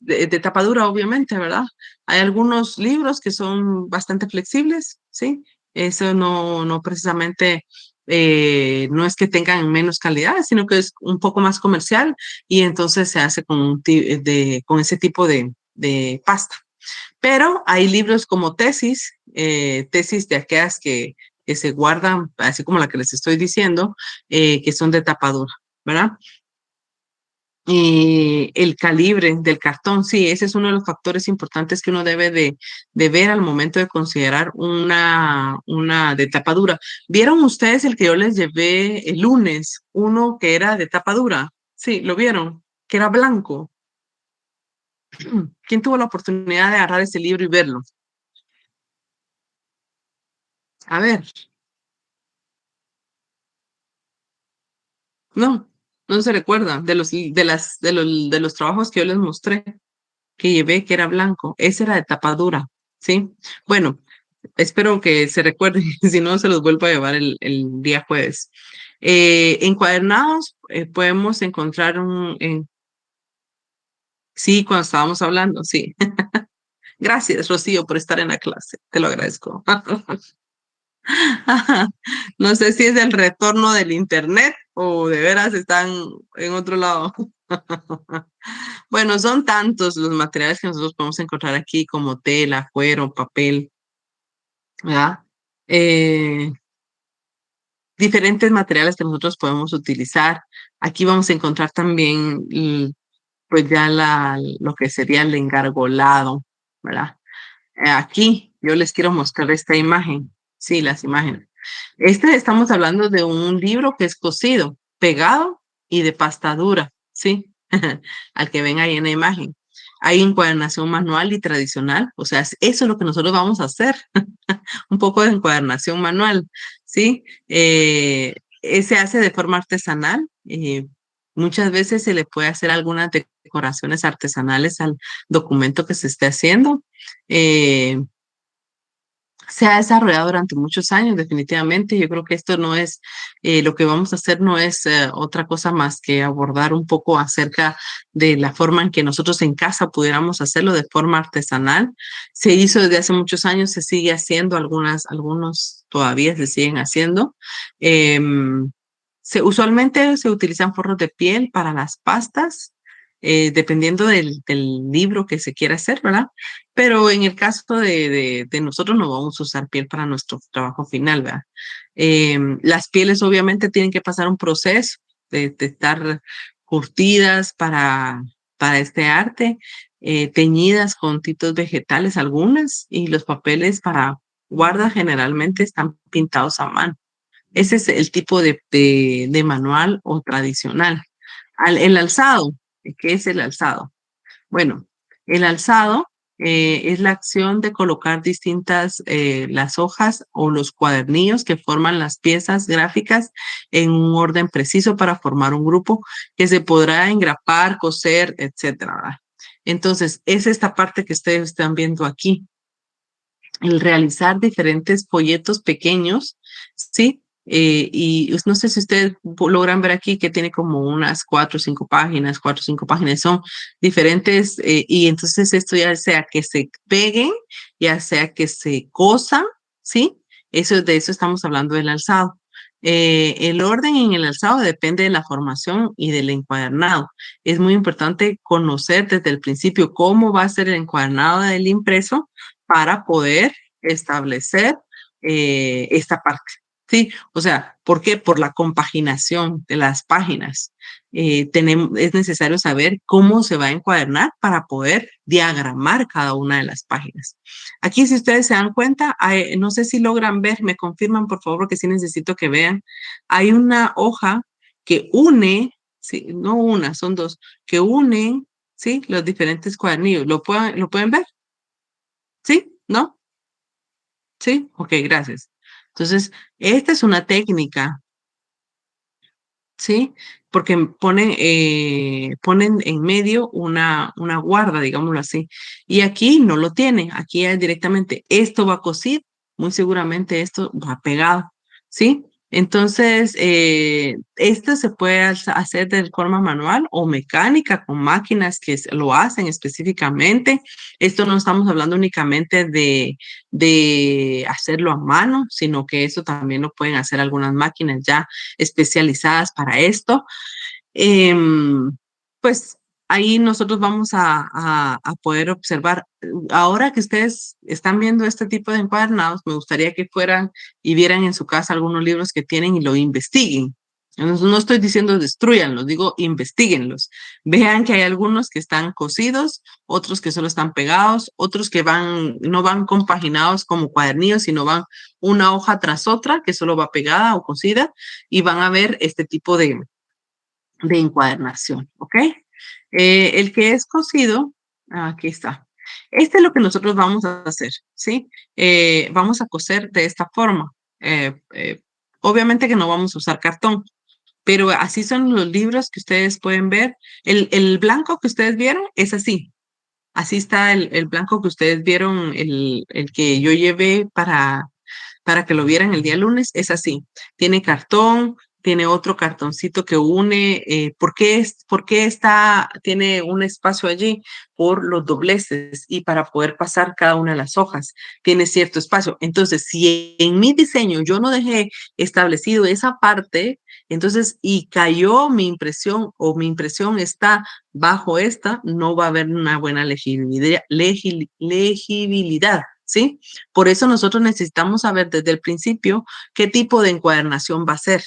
de tapadura, obviamente, ¿verdad? Hay algunos libros que son bastante flexibles, ¿sí? Eso no precisamente, no es que tengan menos calidad, sino que es un poco más comercial y entonces se hace con ese tipo de pasta. Pero hay libros como tesis de aquellas que se guardan, así como la que les estoy diciendo, que son de tapadura, ¿verdad? El calibre del cartón, sí, ese es uno de los factores importantes que uno debe de ver al momento de considerar una de tapa dura. ¿Vieron ustedes el que yo les llevé el lunes? Uno que era de tapa dura. Sí, ¿lo vieron? Que era blanco. ¿Quién tuvo la oportunidad de agarrar ese libro y verlo? A ver, no se recuerda de los trabajos que yo les mostré, que llevé, que era blanco. Ese era de tapa dura, ¿sí? Bueno, espero que se recuerden, si no, se los vuelvo a llevar el día jueves. Encuadernados, podemos encontrar sí, cuando estábamos hablando, sí. Gracias, Rocío, por estar en la clase. Te lo agradezco. No sé si es el retorno del internet o de veras están en otro lado. Bueno, son tantos los materiales que nosotros podemos encontrar aquí, como tela, cuero, papel, ¿verdad? Eh, Diferentes materiales que nosotros podemos utilizar. Aquí vamos a encontrar también, pues ya lo que sería el engargolado, ¿verdad? Aquí yo les quiero mostrar esta imagen. Sí, las imágenes. Estamos hablando de un libro que es cosido, pegado y de pasta dura, ¿sí? Al que ven ahí en la imagen. Hay encuadernación manual y tradicional, o sea, eso es lo que nosotros vamos a hacer, un poco de encuadernación manual, ¿sí? Se hace de forma artesanal, muchas veces se le puede hacer algunas decoraciones artesanales al documento que se esté haciendo. Eh, Se ha desarrollado durante muchos años, definitivamente. Yo creo que esto no es, lo que vamos a hacer no es otra cosa más que abordar un poco acerca de la forma en que nosotros en casa pudiéramos hacerlo de forma artesanal. Se hizo desde hace muchos años, se sigue haciendo, algunos todavía se siguen haciendo. Usualmente se utilizan forros de piel para las pastas, dependiendo del libro que se quiera hacer, ¿verdad? Pero en el caso de nosotros no vamos a usar piel para nuestro trabajo final, ¿verdad? Las pieles obviamente tienen que pasar un proceso de estar curtidas para este arte, teñidas con tintos vegetales algunas, y los papeles para guarda generalmente están pintados a mano. Ese es el tipo de manual o tradicional. El alzado, ¿qué es el alzado? Bueno, el alzado es la acción de colocar las hojas o los cuadernillos que forman las piezas gráficas en un orden preciso para formar un grupo que se podrá engrapar, coser, etcétera, ¿verdad? Entonces, es esta parte que ustedes están viendo aquí, el realizar diferentes folletos pequeños, ¿sí? Y no sé si ustedes logran ver aquí que tiene como unas 4 o 5 páginas, son diferentes, y entonces esto ya sea que se peguen, ya sea que se cosan, ¿sí? De eso estamos hablando del alzado. El orden en el alzado depende de la formación y del encuadernado. Es muy importante conocer desde el principio cómo va a ser el encuadernado del impreso para poder establecer esta parte. Sí, o sea, ¿por qué? Por la compaginación de las páginas. Es necesario saber cómo se va a encuadernar para poder diagramar cada una de las páginas. Aquí, si ustedes se dan cuenta, no sé si logran ver, me confirman por favor, que sí necesito que vean. Hay una hoja que une, sí, no una, son dos, que unen, sí, los diferentes cuadernillos. ¿Lo pueden ver? ¿Sí? ¿No? ¿Sí? Ok, gracias. Entonces, esta es una técnica, ¿sí? Porque ponen en medio una guarda, digámoslo así. Y aquí no lo tiene, aquí es directamente, esto va cosido, muy seguramente esto va pegado, ¿sí? Entonces, esto se puede hacer de forma manual o mecánica con máquinas que lo hacen específicamente. Esto no estamos hablando únicamente de hacerlo a mano, sino que eso también lo pueden hacer algunas máquinas ya especializadas para esto. Pues ahí nosotros vamos a poder observar. Ahora que ustedes están viendo este tipo de encuadernados, me gustaría que fueran y vieran en su casa algunos libros que tienen y lo investiguen. No estoy diciendo destruyanlos, digo investiguenlos. Vean que hay algunos que están cosidos, otros que solo están pegados, otros que no van compaginados como cuadernillos, sino van una hoja tras otra que solo va pegada o cosida, y van a ver este tipo de encuadernación, ¿ok? El que es cosido, aquí está. Este es lo que nosotros vamos a hacer, ¿sí? Vamos a coser de esta forma. Obviamente que no vamos a usar cartón, pero así son los libros que ustedes pueden ver. El blanco que ustedes vieron es así. Así está el blanco que ustedes vieron, el que yo llevé para que lo vieran el día lunes, es así. Tiene cartón, tiene otro cartoncito que une. ¿Por qué tiene un espacio allí? Por los dobleces y para poder pasar cada una de las hojas. Tiene cierto espacio. Entonces, si en mi diseño yo no dejé establecido esa parte, entonces, y cayó mi impresión o mi impresión está bajo esta, no va a haber una buena legibilidad, ¿sí? Por eso nosotros necesitamos saber desde el principio qué tipo de encuadernación va a ser.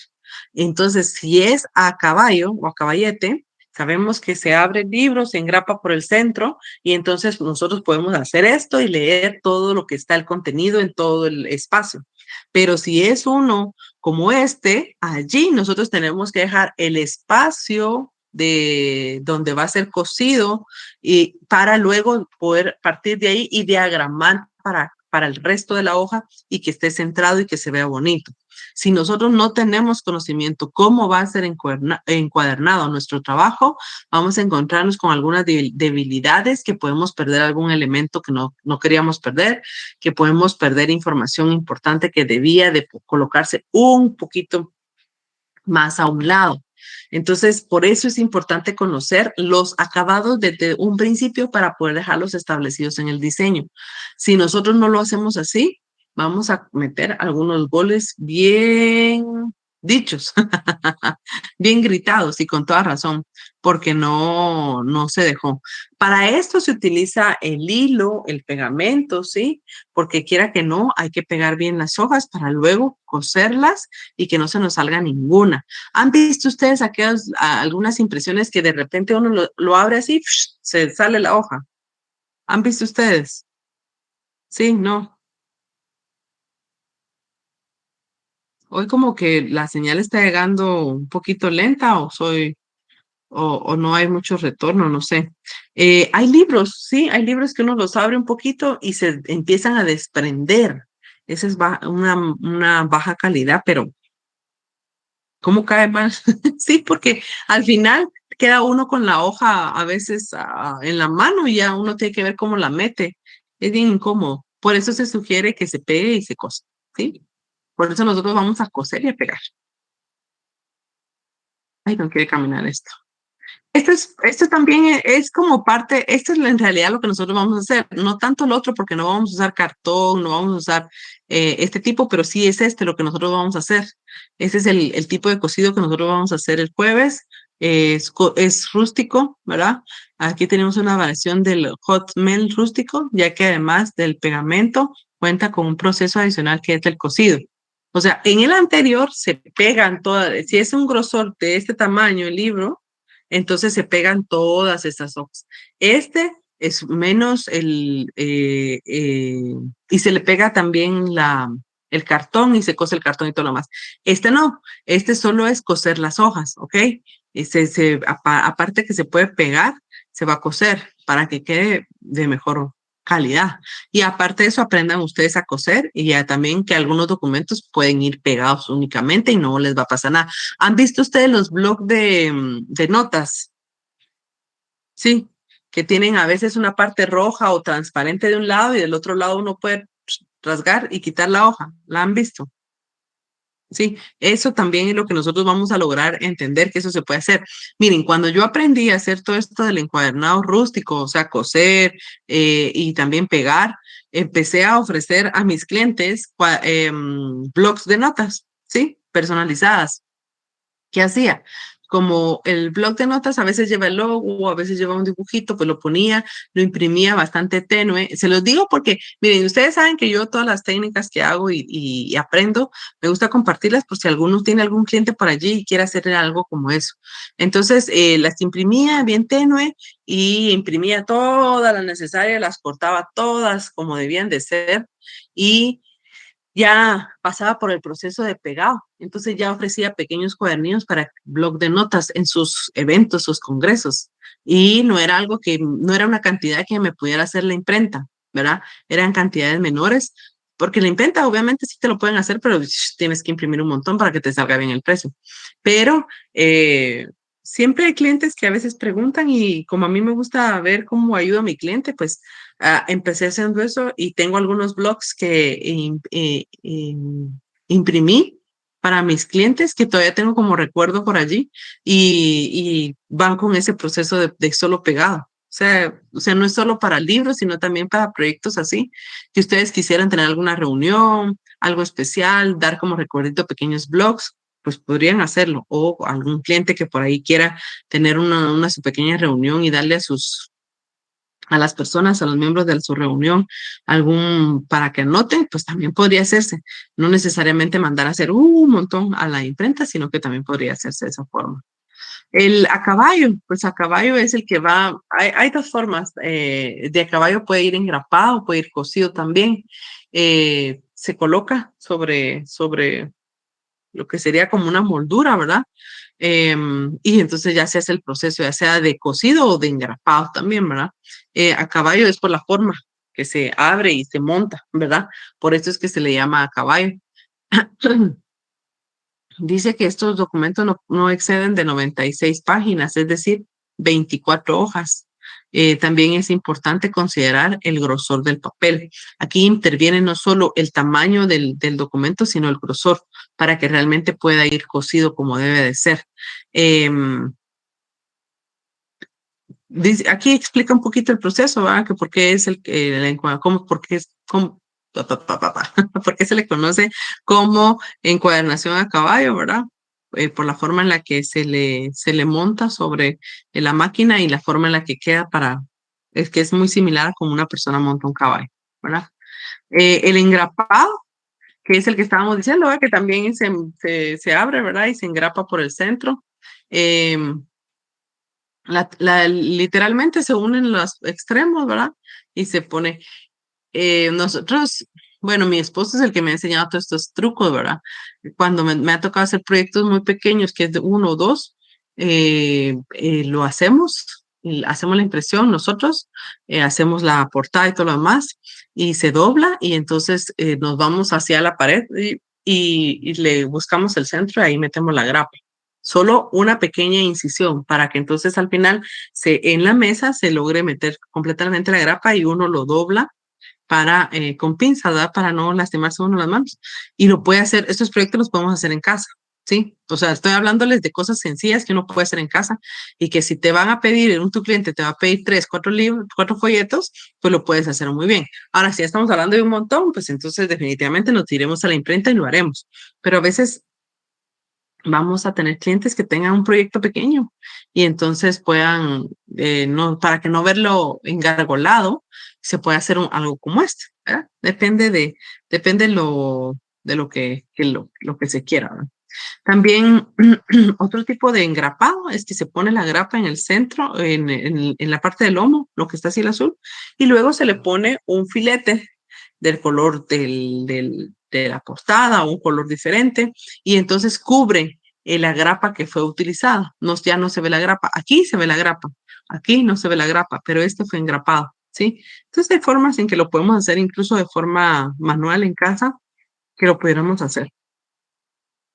Entonces, si es a caballo o a caballete, sabemos que se abre el libro, se engrapa por el centro y entonces nosotros podemos hacer esto y leer todo lo que está el contenido en todo el espacio. Pero si es uno como este, allí nosotros tenemos que dejar el espacio de donde va a ser cosido y para luego poder partir de ahí y diagramar para el resto de la hoja y que esté centrado y que se vea bonito. Si nosotros no tenemos conocimiento cómo va a ser encuadernado nuestro trabajo, vamos a encontrarnos con algunas debilidades, que podemos perder algún elemento que no queríamos perder, que podemos perder información importante que debía de colocarse un poquito más a un lado. Entonces, por eso es importante conocer los acabados desde un principio para poder dejarlos establecidos en el diseño. Si nosotros no lo hacemos así, vamos a meter algunos goles bien dichos, bien gritados y con toda razón, porque no se dejó. Para esto se utiliza el hilo, el pegamento, ¿sí? Porque quiera que no, hay que pegar bien las hojas para luego coserlas y que no se nos salga ninguna. ¿Han visto ustedes algunas impresiones que de repente uno lo abre así, se sale la hoja? ¿Han visto ustedes? Sí, no. Hoy como que la señal está llegando un poquito lenta o no hay mucho retorno, no sé. Hay libros, sí, hay libros que uno los abre un poquito y se empiezan a desprender. Esa es una baja calidad, pero ¿cómo cae mal? Sí, porque al final queda uno con la hoja a veces en la mano y ya uno tiene que ver cómo la mete. Es bien incómodo. Por eso se sugiere que se pegue y se cosa, ¿sí? Por eso nosotros vamos a coser y a pegar. Ay, no quiere caminar esto. Esto también es como parte, esto es en realidad lo que nosotros vamos a hacer, no tanto lo otro porque no vamos a usar cartón, no vamos a usar este tipo, pero sí es lo que nosotros vamos a hacer. Ese es el tipo de cocido que nosotros vamos a hacer el jueves. Es rústico, ¿verdad? Aquí tenemos una variación del hot melt rústico, ya que además del pegamento cuenta con un proceso adicional que es el cocido. O sea, en el anterior se pegan todas, si es un grosor de este tamaño el libro, entonces se pegan todas estas hojas. Este es menos y se le pega también el cartón y se cose el cartón y todo lo más. Este no, este solo es coser las hojas, ¿ok? Aparte que se puede pegar, se va a coser para que quede de mejor calidad. Y aparte de eso, aprendan ustedes a coser y ya también que algunos documentos pueden ir pegados únicamente y no les va a pasar nada. ¿Han visto ustedes los blogs de notas? Sí, que tienen a veces una parte roja o transparente de un lado y del otro lado uno puede rasgar y quitar la hoja. ¿La han visto? Sí, eso también es lo que nosotros vamos a lograr entender que eso se puede hacer. Miren, cuando yo aprendí a hacer todo esto del encuadernado rústico, o sea, coser y también pegar, empecé a ofrecer a mis clientes blogs de notas, ¿sí? Personalizadas. ¿Qué hacía? Como el blog de notas a veces lleva el logo, a veces lleva un dibujito, pues lo ponía, lo imprimía bastante tenue. Se los digo porque, miren, ustedes saben que yo todas las técnicas que hago y aprendo, me gusta compartirlas por si alguno tiene algún cliente por allí y quiere hacer algo como eso. Entonces, las imprimía bien tenue y imprimía todas las necesarias, las cortaba todas como debían de ser y ya pasaba por el proceso de pegado. Entonces ya ofrecía pequeños cuadernillos para blog de notas en sus eventos, sus congresos. Y no era algo no era una cantidad que me pudiera hacer la imprenta, ¿verdad? Eran cantidades menores, porque la imprenta obviamente sí te lo pueden hacer, pero tienes que imprimir un montón para que te salga bien el precio. Pero siempre hay clientes que a veces preguntan y como a mí me gusta ver cómo ayudo a mi cliente, pues empecé haciendo eso y tengo algunos blogs que imprimí para mis clientes que todavía tengo como recuerdo por allí y van con ese proceso de solo pegado. O sea, no es solo para libros, sino también para proyectos así, que ustedes quisieran tener alguna reunión, algo especial, dar como recuerdito pequeños blogs, pues podrían hacerlo. O algún cliente que por ahí quiera tener una su pequeña reunión y darle a las personas, a los miembros de su reunión, para que anoten, pues también podría hacerse. No necesariamente mandar a hacer un montón a la imprenta, sino que también podría hacerse de esa forma. El a caballo, pues a caballo es el que va, hay dos formas, de a caballo puede ir engrapado, puede ir cosido también. Se coloca sobre lo que sería como una moldura, ¿verdad? Y entonces ya se hace el proceso, ya sea de cocido o de engrapado también, ¿verdad? A caballo es por la forma que se abre y se monta, ¿verdad? Por eso es que se le llama a caballo. Dice que estos documentos no exceden de 96 páginas, es decir, 24 hojas. También es importante considerar el grosor del papel. Aquí interviene no solo el tamaño del documento, sino el grosor para que realmente pueda ir cosido como debe de ser. Aquí explica un poquito el proceso, ¿verdad? Que por qué es por qué es, por qué se le conoce como encuadernación a caballo, ¿verdad? Por la forma en la que se le monta sobre la máquina y la forma en la que queda es que es muy similar a como una persona monta un caballo, ¿verdad? El engrapado, que es el que estábamos diciendo, ¿verdad? Que también se abre, ¿verdad? Y se engrapa por el centro. Literalmente se unen los extremos, ¿verdad? Y se pone, nosotros, bueno, mi esposo es el que me ha enseñado todos estos trucos, ¿verdad? Cuando me ha tocado hacer proyectos muy pequeños, que es de 1 o 2, lo hacemos, y hacemos la impresión nosotros, hacemos la portada y todo lo demás, y se dobla, y entonces nos vamos hacia la pared y le buscamos el centro y ahí metemos la grapa. Solo una pequeña incisión para que entonces al final en la mesa se logre meter completamente la grapa y uno lo dobla con pinzas, ¿verdad? Para no lastimarse uno las manos. Y lo puede hacer, estos proyectos los podemos hacer en casa, ¿sí? O sea, estoy hablándoles de cosas sencillas que uno puede hacer en casa y que si te van a pedir, tu cliente te va a pedir 3, 4 libros, 4 folletos, pues lo puedes hacer muy bien. Ahora, si ya estamos hablando de un montón, pues entonces definitivamente nos iremos a la imprenta y lo haremos. Pero a veces vamos a tener clientes que tengan un proyecto pequeño y entonces puedan, no, para que no verlo engargolado, se puede hacer algo como este, ¿verdad? Depende de lo que se quiera, ¿verdad? También otro tipo de engrapado es que se pone la grapa en el centro, en la parte del lomo, lo que está así el azul, y luego se le pone un filete del color de la portada o un color diferente, y entonces cubre la grapa que fue utilizada. No, ya no se ve la grapa. Aquí se ve la grapa, aquí no se ve la grapa, pero este fue engrapado, ¿sí? Entonces hay formas en que lo podemos hacer incluso de forma manual en casa, que lo pudiéramos hacer.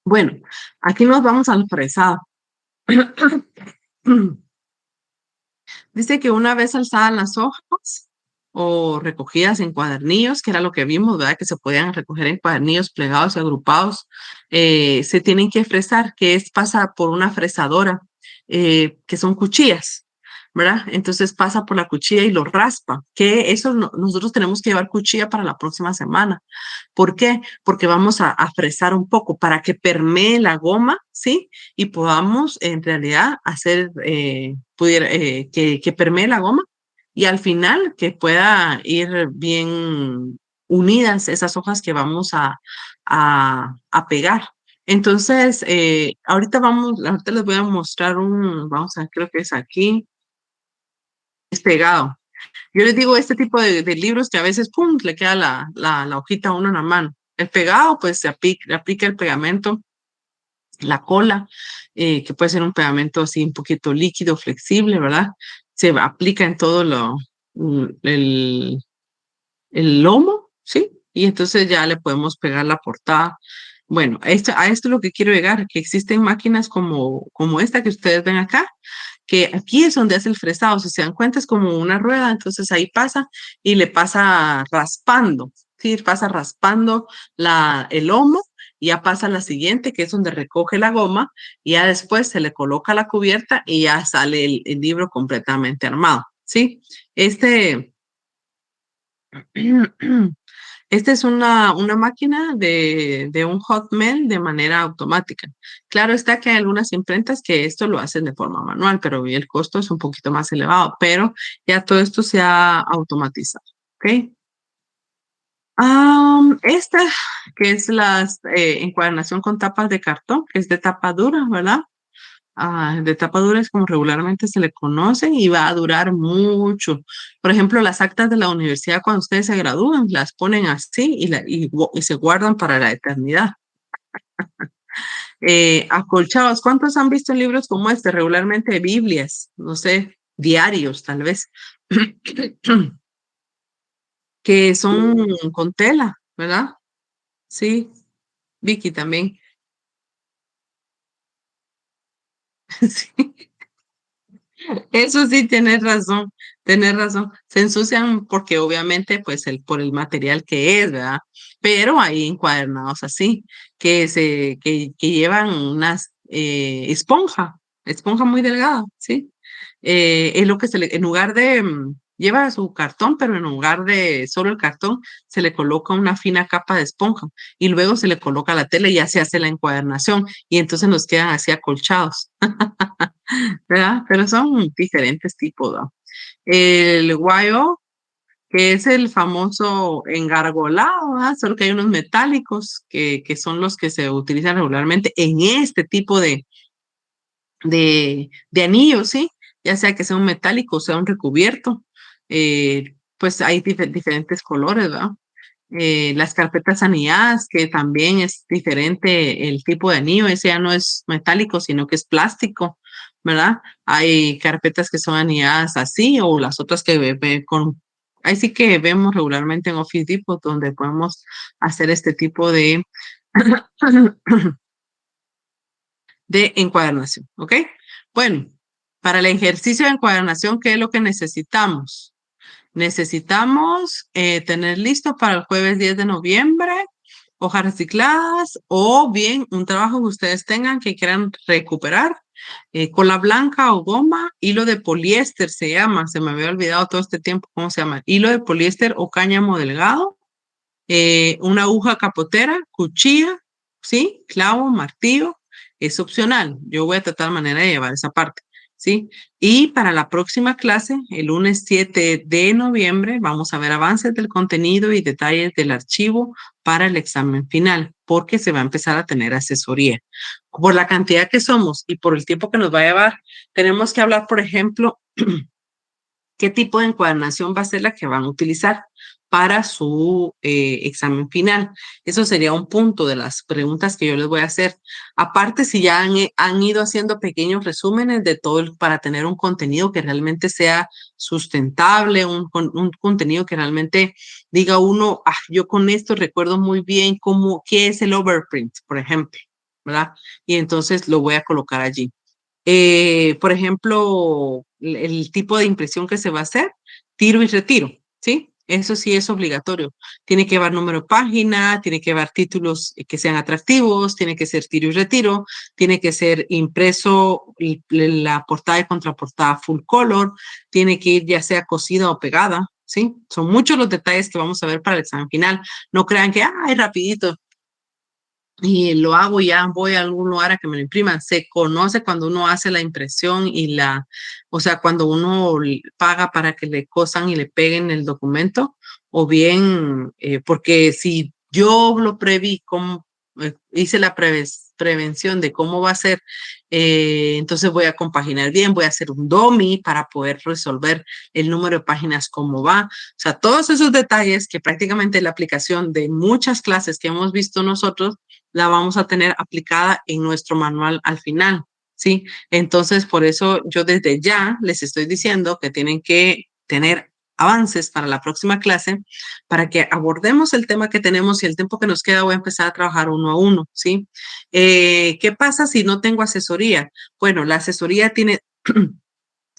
Bueno, aquí nos vamos al fresado. Dice que una vez alzadas las hojas o recogidas en cuadernillos, que era lo que vimos, ¿verdad? Que se podían recoger en cuadernillos plegados y agrupados, se tienen que fresar, pasa por una fresadora, que son cuchillas, ¿verdad? Entonces pasa por la cuchilla y lo raspa, que eso nosotros tenemos que llevar cuchilla para la próxima semana. ¿Por qué? Porque vamos a fresar un poco para que permee la goma, ¿sí? Y podamos en realidad hacer, que permee la goma y al final que pueda ir bien unidas esas hojas que vamos a pegar. Entonces, ahorita les voy a mostrar vamos a ver, creo que es aquí, es pegado. Yo les digo este tipo de libros que a veces, ¡pum!, le queda la hojita a uno en la mano. El pegado, pues se aplica el pegamento, la cola, que puede ser un pegamento así un poquito líquido, flexible, ¿verdad? Se aplica en todo el, el lomo, ¿sí? Y entonces ya le podemos pegar la portada. Bueno, a esto es lo que quiero llegar, que existen máquinas como esta que ustedes ven acá, que aquí es donde hace el fresado. Si se dan cuenta, es como una rueda, entonces ahí pasa y le pasa raspando, ¿sí? Pasa raspando el lomo y ya pasa la siguiente, que es donde recoge la goma, y ya después se le coloca la cubierta y ya sale el libro completamente armado, ¿sí? Esta es una máquina de un Hotmail de manera automática. Claro está que hay algunas imprentas que esto lo hacen de forma manual, pero el costo es un poquito más elevado, pero ya todo esto se ha automatizado. ¿Ok? Esta, que es la encuadernación con tapas de cartón, que es de tapa dura, ¿verdad? De tapa dura es como regularmente se le conoce y va a durar mucho. Por ejemplo, las actas de la universidad cuando ustedes se gradúan, las ponen así y se guardan para la eternidad. Acolchados, ¿cuántos han visto libros como este? Regularmente Biblias, no sé, diarios tal vez, que son con tela, ¿verdad? Sí, Vicky también. Sí. Eso sí, tienes razón. Se ensucian porque obviamente, pues, por el material que es, ¿verdad? Pero hay encuadernados así, que llevan unas esponja muy delgada, ¿sí? Es lo que en lugar de, lleva su cartón, pero en lugar de solo el cartón, se le coloca una fina capa de esponja y luego se le coloca la tela y ya se hace la encuadernación y entonces nos quedan así acolchados. ¿Verdad? Pero son diferentes tipos, ¿no? El guayo, que es el famoso engargolado, ¿verdad? Solo que hay unos metálicos que son los que se utilizan regularmente en este tipo de anillos, ¿sí? Ya sea que sea un metálico o sea un recubierto. Pues hay diferentes colores, ¿verdad? Las carpetas anilladas, que también es diferente el tipo de anillo, ese ya no es metálico, sino que es plástico, ¿verdad? Hay carpetas que son anilladas así o las otras que ahí sí que vemos regularmente en Office Depot, donde podemos hacer este tipo de encuadernación, ¿ok? Bueno, para el ejercicio de encuadernación, ¿qué es lo que necesitamos? necesitamos tener listo para el jueves 10 de noviembre hojas recicladas o bien un trabajo que ustedes tengan que quieran recuperar, cola blanca o goma, hilo de poliéster se llama, se me había olvidado todo este tiempo cómo se llama, hilo de poliéster o cáñamo delgado, una aguja capotera, cuchilla, ¿sí? Clavo, martillo, es opcional. Yo voy a tratar de manera de llevar esa parte, ¿sí? Y para la próxima clase, el lunes 7 de noviembre, vamos a ver avances del contenido y detalles del archivo para el examen final, porque se va a empezar a tener asesoría. Por la cantidad que somos y por el tiempo que nos va a llevar, tenemos que hablar, por ejemplo, qué tipo de encuadernación va a ser la que van a utilizar para su examen final. Eso sería un punto de las preguntas que yo les voy a hacer. Aparte, si ya han ido haciendo pequeños resúmenes de todo para tener un contenido que realmente sea sustentable, un contenido que realmente diga uno, yo con esto recuerdo muy bien qué es el overprint, por ejemplo, ¿verdad? Y entonces lo voy a colocar allí. Por ejemplo, el tipo de impresión que se va a hacer, tiro y retiro, ¿sí? Eso sí es obligatorio. Tiene que llevar número de página, tiene que llevar títulos que sean atractivos, tiene que ser tiro y retiro, tiene que ser impreso la portada y contraportada full color, tiene que ir ya sea cosida o pegada, ¿sí? Son muchos los detalles que vamos a ver para el examen final. No crean que, ay, rapidito, y lo hago ya, voy a algún lugar a que me lo impriman. Se conoce cuando uno hace la impresión o sea, cuando uno paga para que le cosan y le peguen el documento, o bien, porque si yo lo preví, hice la prevención de cómo va a ser, entonces voy a compaginar bien, voy a hacer un dummy para poder resolver el número de páginas como va. O sea, todos esos detalles que prácticamente la aplicación de muchas clases que hemos visto nosotros, la vamos a tener aplicada en nuestro manual al final, ¿sí? Entonces, por eso yo desde ya les estoy diciendo que tienen que tener avances para la próxima clase para que abordemos el tema que tenemos y el tiempo que nos queda voy a empezar a trabajar uno a uno, ¿sí? ¿Qué pasa si no tengo asesoría? Bueno, la asesoría tiene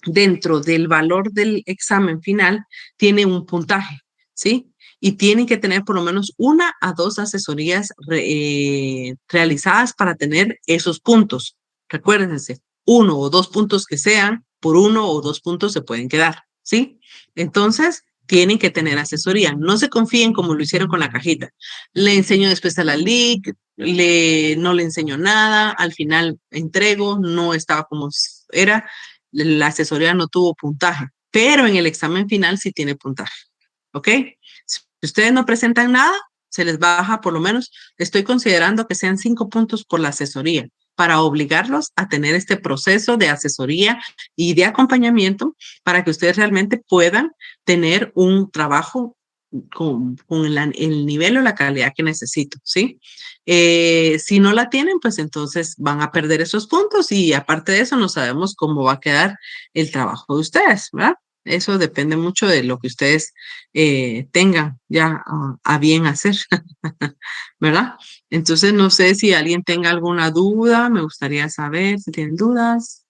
dentro del valor del examen final, tiene un puntaje, ¿sí? Y tienen que tener por lo menos 1 a 2 asesorías realizadas para tener esos puntos. Recuérdense, 1 o 2 puntos que sean, por 1 o 2 puntos se pueden quedar, ¿sí? Entonces, tienen que tener asesoría. No se confíen como lo hicieron con la cajita. Le enseño después a la LIC, no le enseño nada, al final entrego, no estaba como era, la asesoría no tuvo puntaje, pero en el examen final sí tiene puntaje, ¿ok? Si ustedes no presentan nada, se les baja por lo menos, estoy considerando que sean 5 puntos por la asesoría para obligarlos a tener este proceso de asesoría y de acompañamiento para que ustedes realmente puedan tener un trabajo con el nivel o la calidad que necesito, ¿sí? Si no la tienen, pues entonces van a perder esos puntos y aparte de eso no sabemos cómo va a quedar el trabajo de ustedes, ¿verdad? Eso depende mucho de lo que ustedes tengan ya a bien hacer, ¿verdad? Entonces no sé si alguien tenga alguna duda, me gustaría saber si tienen dudas.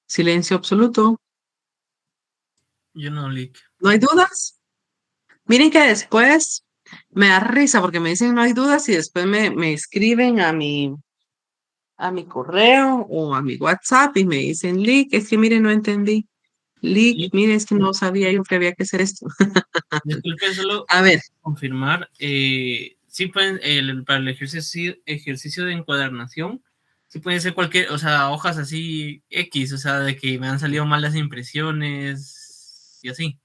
Silencio absoluto. Yo no, Lick. ¿No hay dudas? Miren que después me da risa porque me dicen no hay dudas y después me escriben a mi correo o a mi WhatsApp y me dicen, Lick, es que mire, no entendí. Lick, mire, es que no sabía yo que había que hacer esto. Disculpen, solo A ver. confirmar, sí pueden, para el ejercicio de encuadernación, sí pueden ser cualquier, o sea, hojas así X, o sea, de que me han salido mal las impresiones y así.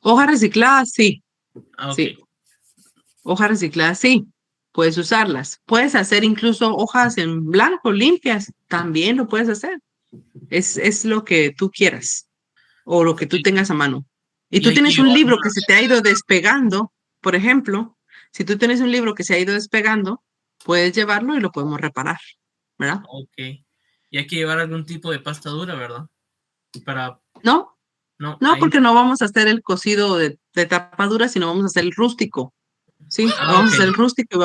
Hojas recicladas, sí. Okay. Sí. Hojas recicladas, sí. Puedes usarlas. Puedes hacer incluso hojas en blanco, limpias. También lo puedes hacer. Es lo que tú quieras o lo que tú tengas a mano. Y Y tú hay que tienes un llevar libro que se te ha ido despegando, por ejemplo, si tú tienes un libro que se ha ido despegando, puedes llevarlo y lo podemos reparar, ¿verdad? Ok. Y hay que llevar algún tipo de pasta dura, ¿verdad? No, No, porque no vamos a hacer el cocido de tapa dura, sino vamos a hacer el rústico, ¿sí? Vamos a hacer el rústico y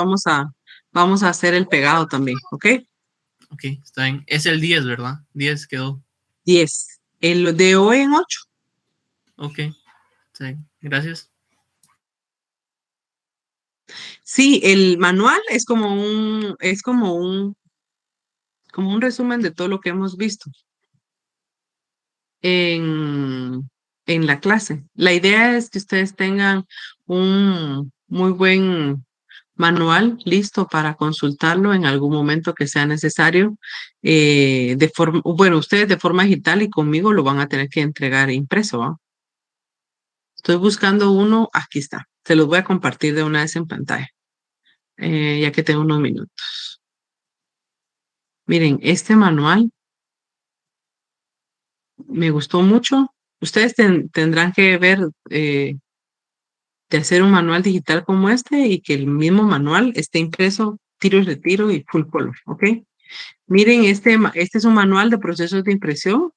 vamos a hacer el pegado también, ¿ok? Ok, está bien. Es el 10, ¿verdad? 10 quedó. 10. El de hoy en 8. Ok, está bien. Gracias. Sí, el manual es como un resumen de todo lo que hemos visto en la clase. La idea es que ustedes tengan un muy buen manual listo para consultarlo en algún momento que sea necesario. Bueno, ustedes de forma digital y conmigo lo van a tener que entregar impreso, ¿va? Estoy buscando uno, aquí está. Se los voy a compartir de una vez en pantalla, ya que tengo unos minutos. Miren, este manual me gustó mucho. Ustedes tendrán que ver de hacer un manual digital como este y que el mismo manual esté impreso tiro y retiro y full color, ¿ok? Miren, este es un manual de procesos de impresión.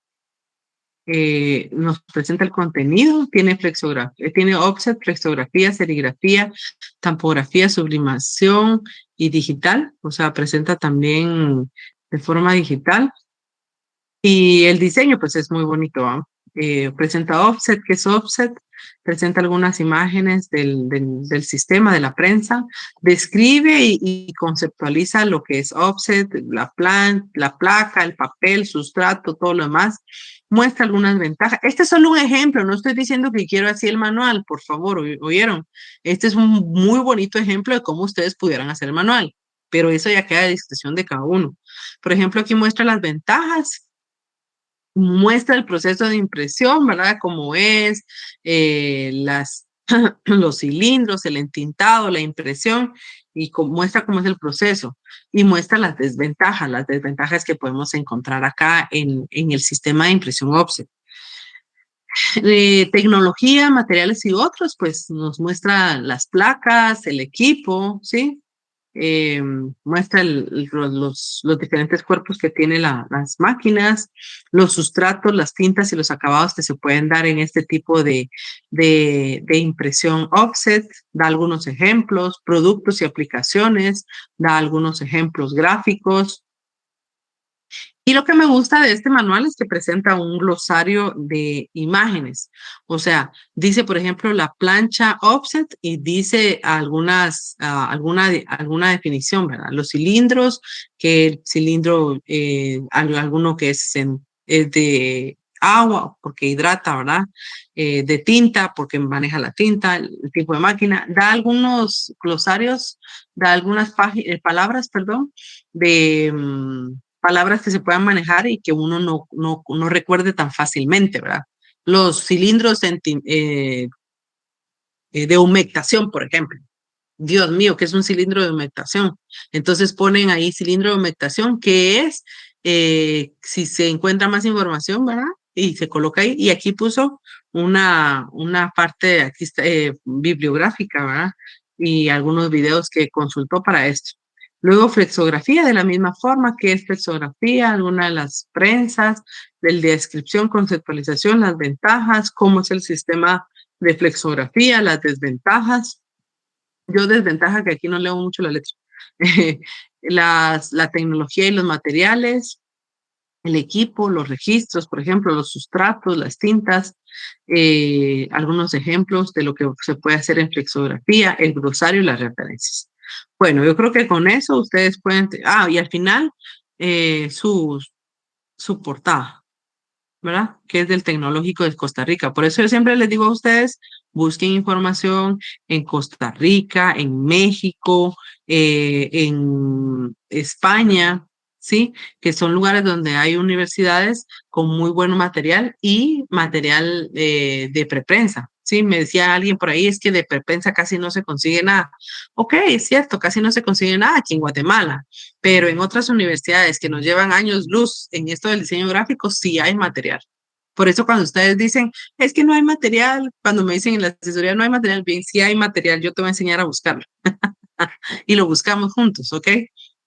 Nos presenta el contenido, tiene tiene offset, flexografía, serigrafía, tampografía, sublimación y digital, o sea, presenta también de forma digital. Y el diseño, pues es muy bonito, ¿va? Presenta offset, ¿qué es offset? Presenta algunas imágenes del sistema de la prensa, describe y conceptualiza lo que es offset, la placa, el papel, sustrato, todo lo demás. Muestra algunas ventajas. Este es solo un ejemplo, no estoy diciendo que quiero así el manual, por favor, ¿oyeron? Este es un muy bonito ejemplo de cómo ustedes pudieran hacer el manual, pero eso ya queda a discreción de cada uno. Por ejemplo, aquí muestra las ventajas, muestra el proceso de impresión, ¿verdad? Cómo es, los cilindros, el entintado, la impresión, y muestra cómo es el proceso. Y muestra las desventajas que podemos encontrar acá en el sistema de impresión offset. De tecnología, materiales y otros, pues nos muestra las placas, el equipo, ¿sí? Muestra los diferentes cuerpos que tienen las máquinas, los sustratos, las tintas y los acabados que se pueden dar en este tipo de impresión offset, da algunos ejemplos, productos y aplicaciones, da algunos ejemplos gráficos. Y lo que me gusta de este manual es que presenta un glosario de imágenes. O sea, dice, por ejemplo, la plancha offset y dice alguna definición, ¿verdad? Los cilindros, que el cilindro, alguno que es de agua, porque hidrata, ¿verdad? De tinta, porque maneja la tinta, el tipo de máquina. Da algunos glosarios, da algunas palabras, perdón, de palabras que se puedan manejar y que uno no recuerde tan fácilmente, ¿verdad? Los cilindros de humectación, por ejemplo. Dios mío, ¿qué es un cilindro de humectación? Entonces ponen ahí cilindro de humectación, ¿qué es? Si se encuentra más información, ¿verdad? Y se coloca ahí. Y aquí puso una parte aquí está, bibliográfica, ¿verdad? Y algunos videos que consultó para esto. Luego flexografía, de la misma forma, ¿qué es flexografía? Alguna de las prensas, de descripción, conceptualización, las ventajas, cómo es el sistema de flexografía, las desventajas. Yo desventaja que aquí no leo mucho la letra. La tecnología y los materiales, el equipo, los registros, por ejemplo, los sustratos, las tintas, algunos ejemplos de lo que se puede hacer en flexografía, el glosario y las referencias. Bueno, yo creo que con eso ustedes pueden... y al final, su portada, ¿verdad? Que es del Tecnológico de Costa Rica. Por eso yo siempre les digo a ustedes, busquen información en Costa Rica, en México, en España, ¿sí? Que son lugares donde hay universidades con muy buen material y material de preprensa. Sí, me decía alguien por ahí, es que de preprensa casi no se consigue nada. Ok, es cierto, casi no se consigue nada aquí en Guatemala, pero en otras universidades que nos llevan años luz en esto del diseño gráfico, sí hay material. Por eso cuando ustedes dicen, es que no hay material, cuando me dicen en la asesoría no hay material, bien, sí hay material, yo te voy a enseñar a buscarlo. Y lo buscamos juntos, ¿ok?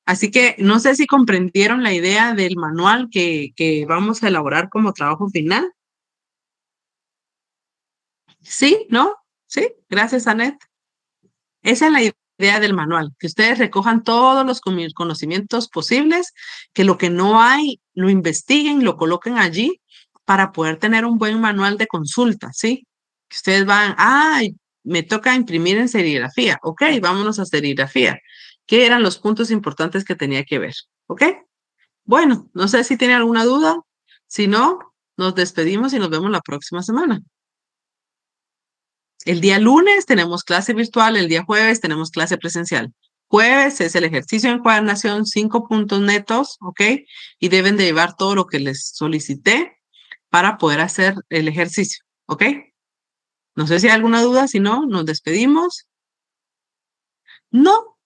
Así que no sé si comprendieron la idea del manual que vamos a elaborar como trabajo final. ¿Sí? ¿No? ¿Sí? Gracias, Anet. Esa es la idea. idea del manual, que ustedes recojan todos los conocimientos posibles, que lo que no hay, lo investiguen, lo coloquen allí para poder tener un buen manual de consulta, ¿sí? Que ustedes van, me toca imprimir en serigrafía, ok, vámonos a serigrafía. ¿Qué eran los puntos importantes que tenía que ver? ¿Ok? Bueno, no sé si tiene alguna duda. Si no, nos despedimos y nos vemos la próxima semana. El día lunes tenemos clase virtual, el día jueves tenemos clase presencial. Jueves es el ejercicio de encuadernación, 5 puntos netos, ¿ok? Y deben de llevar todo lo que les solicité para poder hacer el ejercicio, ¿ok? No sé si hay alguna duda, si no, nos despedimos. No,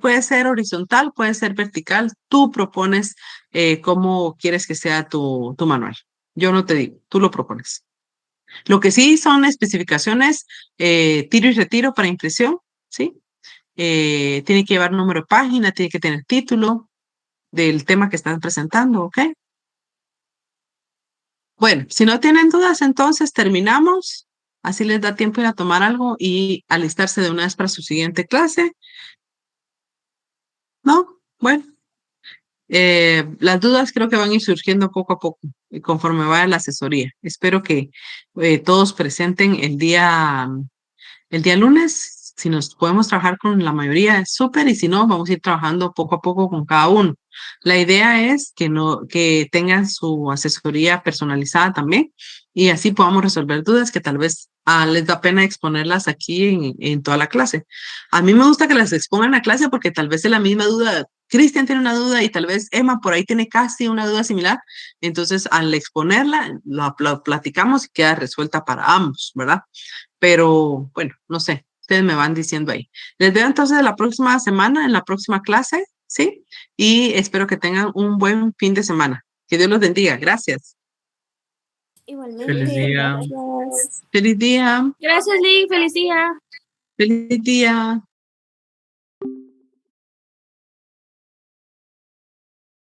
puede ser horizontal, puede ser vertical. Tú propones cómo quieres que sea tu manual. Yo no te digo, tú lo propones. Lo que sí son especificaciones, tiro y retiro para impresión, ¿sí? Tiene que llevar número de página, tiene que tener título del tema que están presentando, ¿ok? Bueno, si no tienen dudas, entonces terminamos. Así les da tiempo de ir a tomar algo y alistarse de una vez para su siguiente clase. ¿No? Bueno. Las dudas creo que van a ir surgiendo poco a poco conforme vaya la asesoría. Espero que todos presenten el día lunes. Si nos podemos trabajar con la mayoría es súper, y si no, vamos a ir trabajando poco a poco con cada uno. La idea es que tengan su asesoría personalizada también y así podamos resolver dudas que tal vez les da pena exponerlas aquí en toda la clase. A mí me gusta que las expongan en la clase porque tal vez es la misma duda. Cristian tiene una duda y tal vez Emma por ahí tiene casi una duda similar. Entonces, al exponerla, la platicamos y queda resuelta para ambos, ¿verdad? Pero bueno, no sé, ustedes me van diciendo ahí. Les veo entonces la próxima semana, en la próxima clase, ¿sí? Y espero que tengan un buen fin de semana. Que Dios los bendiga. Gracias. Igualmente, Feliz día. gracias. Feliz día. Gracias, Lee. Feliz día. Feliz día.